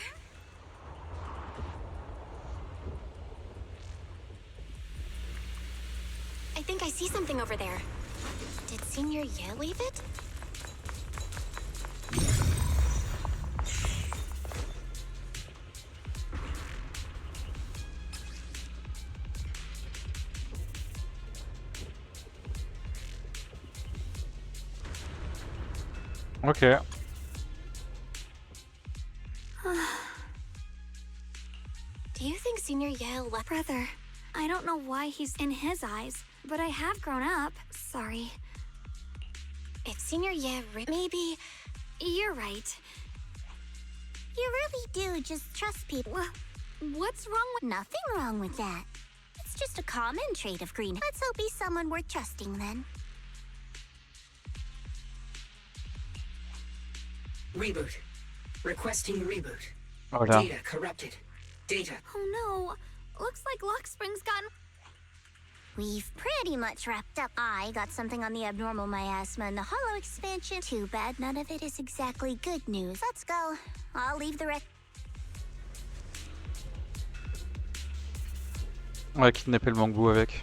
I think I see something over there. Did Senior Ye leave it? Ok. Do you think Senior Ye left? Brother, I don't know why he's in his eyes, but I have grown up. Sorry. If Senior Ye maybe... You're right. You really do just trust people. What's wrong with... Nothing wrong with that. It's just a common trait of green. Let's hope he's someone worth trusting then. Reboot. Requesting reboot. Voilà. Data corrupted. Data. Oh no. Looks like Lockspring's gotten... We've pretty much wrapped up. I got something on the abnormal miasma and the hollow expansion. Too bad none of it is exactly good news. Let's go. I'll leave the rest. On va kidnapper le Mangbu avec.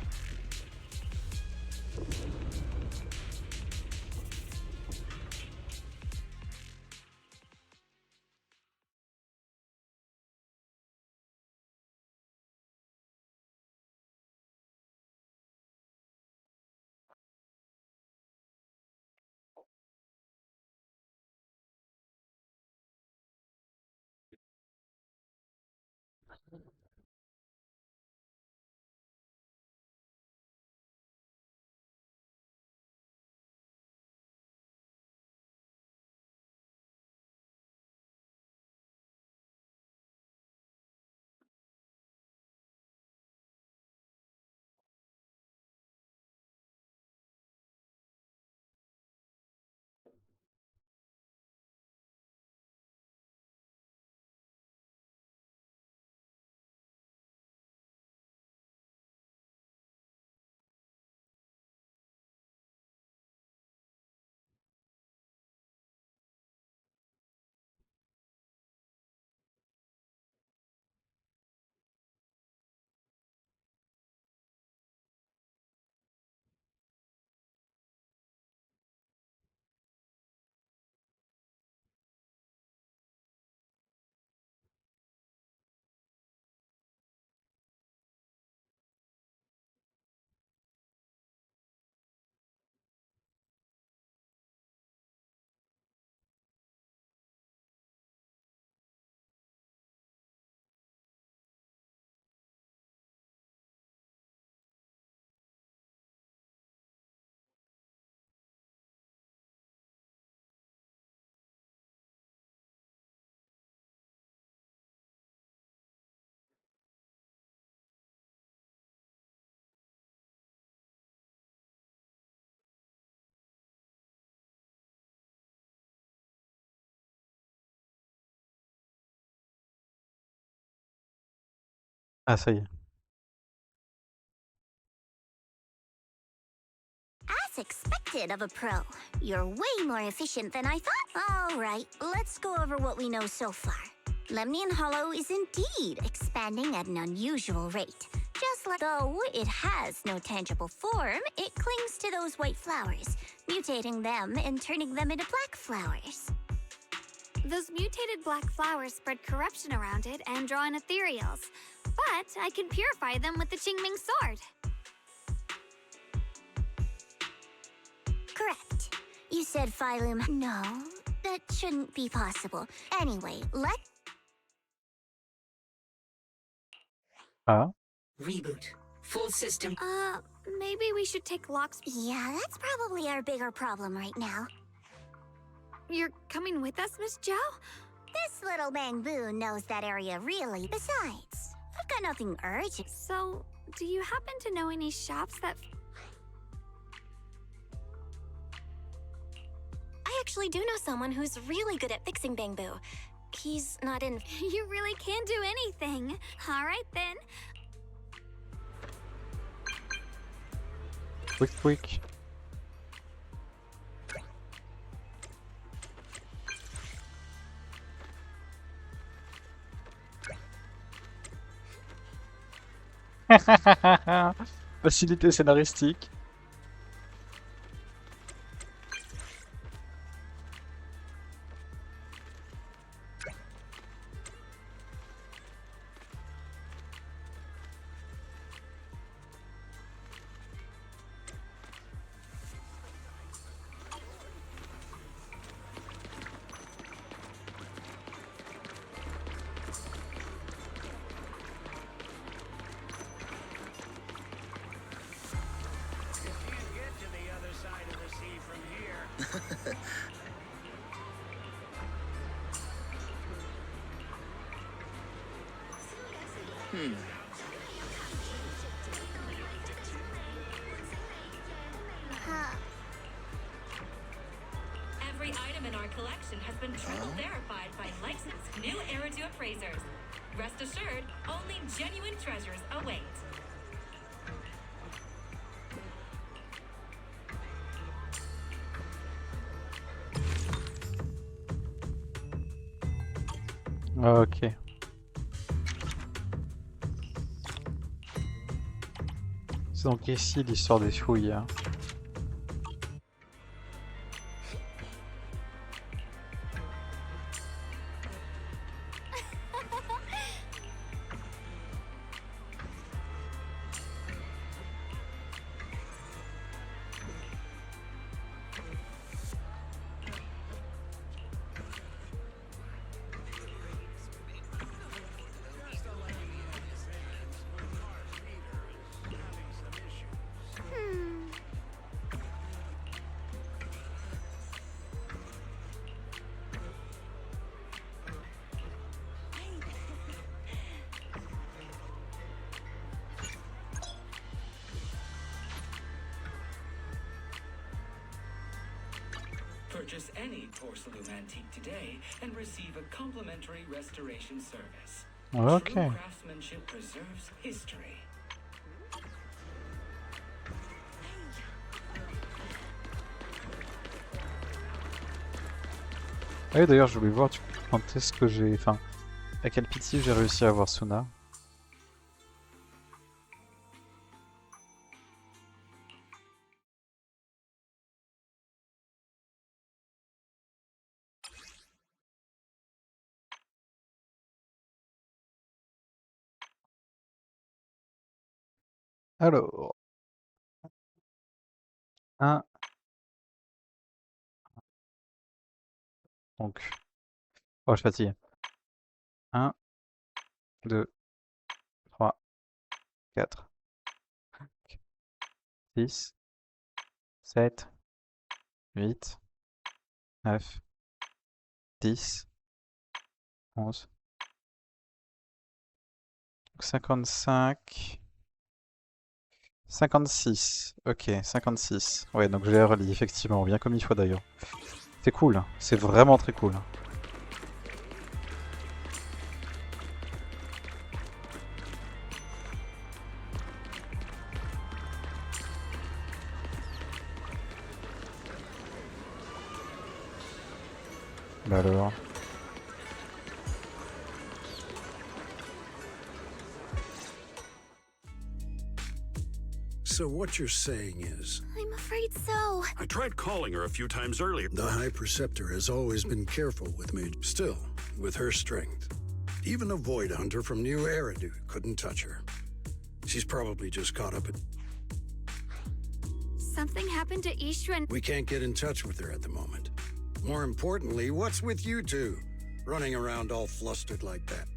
Ah, ça y est. As expected of a pro, you're way more efficient than I thought. All right, let's go over what we know so far. Lemnian Hollow is indeed expanding at an unusual rate. Just like though it has no tangible form, it clings to those white flowers, mutating them and turning them into black flowers. Those mutated black flowers spread corruption around it and draw in ethereals. But I can purify them with the Qingming sword. Correct. You said phylum. No, that shouldn't be possible. Anyway, let's... Ah. Reboot. Full system. Maybe we should take Locke's... Yeah, that's probably our bigger problem right now. You're coming with us, Miss Zhao? This little bamboo knows that area really. Besides, I've got nothing urgent. So, do you happen to know any shops that... I actually do know someone who's really good at fixing bamboo. He's not in... You really can do anything. All right, then. Quick. Facilité scénaristique. Every item in our collection has been triple verified by licensed new Eridu appraisers. Rest assured, only genuine treasures await. Ok. C'est donc ici l'histoire des fouilles. Hein. Purchase any porcelain antique today and receive a complimentary restoration service. Ok. True craftsmanship preserves history. Ah oui, d'ailleurs, je voulais voir quand est-ce que j'ai... Enfin, à quel pitié j'ai réussi à avoir Suna. Alors... 1... Donc... Oh, je fatigue. 1, 2, 3, 4, 6, 7, 8, 9, 10, 11, 55, 56. Ok, 56. Ouais, donc je l'ai relis, effectivement, bien comme il faut d'ailleurs. C'est cool, c'est vraiment très cool. Bah alors. So what you're saying is... I'm afraid so. I tried calling her a few times earlier. The High Preceptor has always been careful with me. Still, with her strength, even a Void Hunter from New Eridu couldn't touch her. She's probably just caught up at... Something happened to Ishran. We can't get in touch with her at the moment. More importantly, what's with you two? Running around all flustered like that.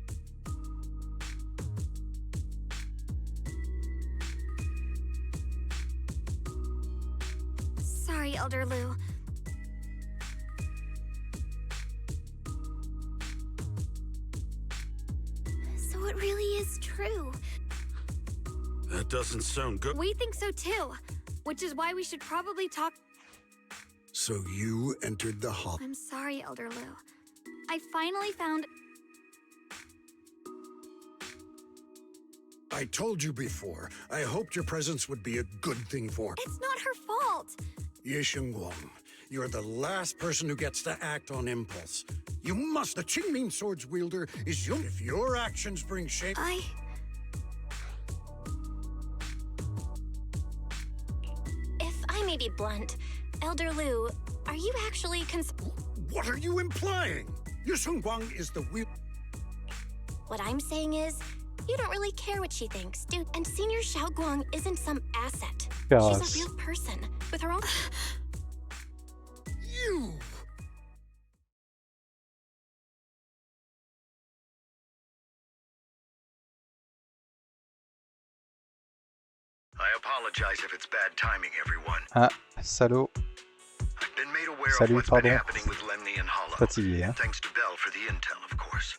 Sorry, Elder Lu. So it really is true. That doesn't sound good. We think so too, which is why we should probably talk. So you entered the hall. I'm sorry, Elder Lu. I finally found... I told you before, I hoped your presence would be a good thing for her. It's not her fault. Yisheng Guang, you're the last person who gets to act on impulse. You must. The Qingming Sword's wielder is you. If your actions bring shame... If I may be blunt, Elder Lu, are you actually What are you implying? Yisheng Guang is the wielder... What I'm saying is, you don't really care what she thinks, dude. And Senior Xiaoguang isn't some asset. Yes. She's a real person with her own... You! I apologize if it's bad timing, everyone. Ah, salaud. I've been made aware Salut, of what's pardon. been happening with Lemni and Hollow. Fatigué, hein. Thanks to Bell for the intel, of course.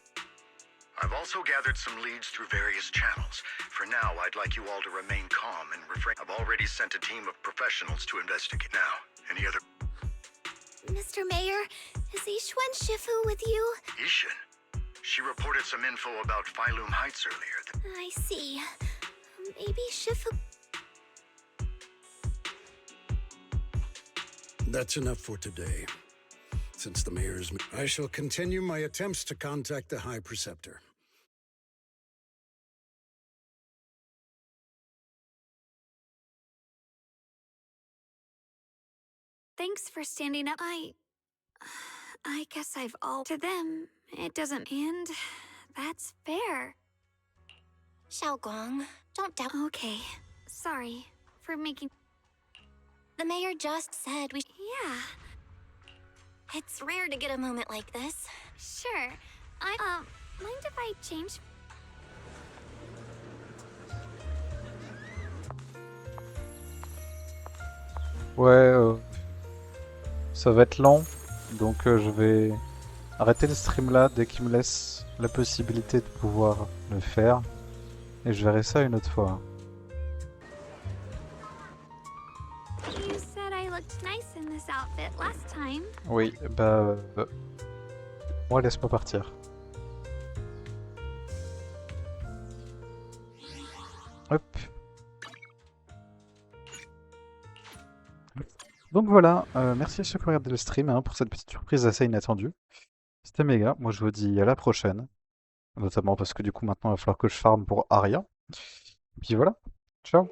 I've also gathered some leads through various channels. For now, I'd like you all to remain calm and refrain. I've already sent a team of professionals to investigate. Now, any other... Mr. Mayor, is Ishwan Shifu with you? Ishin? She reported some info about Phylum Heights earlier. I see. Maybe Shifu... That's enough for today. Since the mayor's... I shall continue my attempts to contact the High Preceptor. Thanks for standing up. I guess I've all... To them, it doesn't... And that's fair. Xiaoguang, don't doubt... Okay. Sorry for making... The mayor just said we... Yeah. It's rare to get a moment like this. Sure. Mind if I change... Ouais, ça va être long, donc je vais arrêter le stream là dès qu'il me laisse la possibilité de pouvoir le faire. Et je verrai ça une autre fois. You said I looked nice in this outfit last time. Oui, bah... moi laisse-moi partir. Hop. Donc voilà, merci à ceux qui ont regardé le stream hein, pour cette petite surprise assez inattendue. C'était méga, moi je vous dis à la prochaine. Notamment parce que du coup maintenant il va falloir que je farme pour Aria. Et puis voilà, ciao.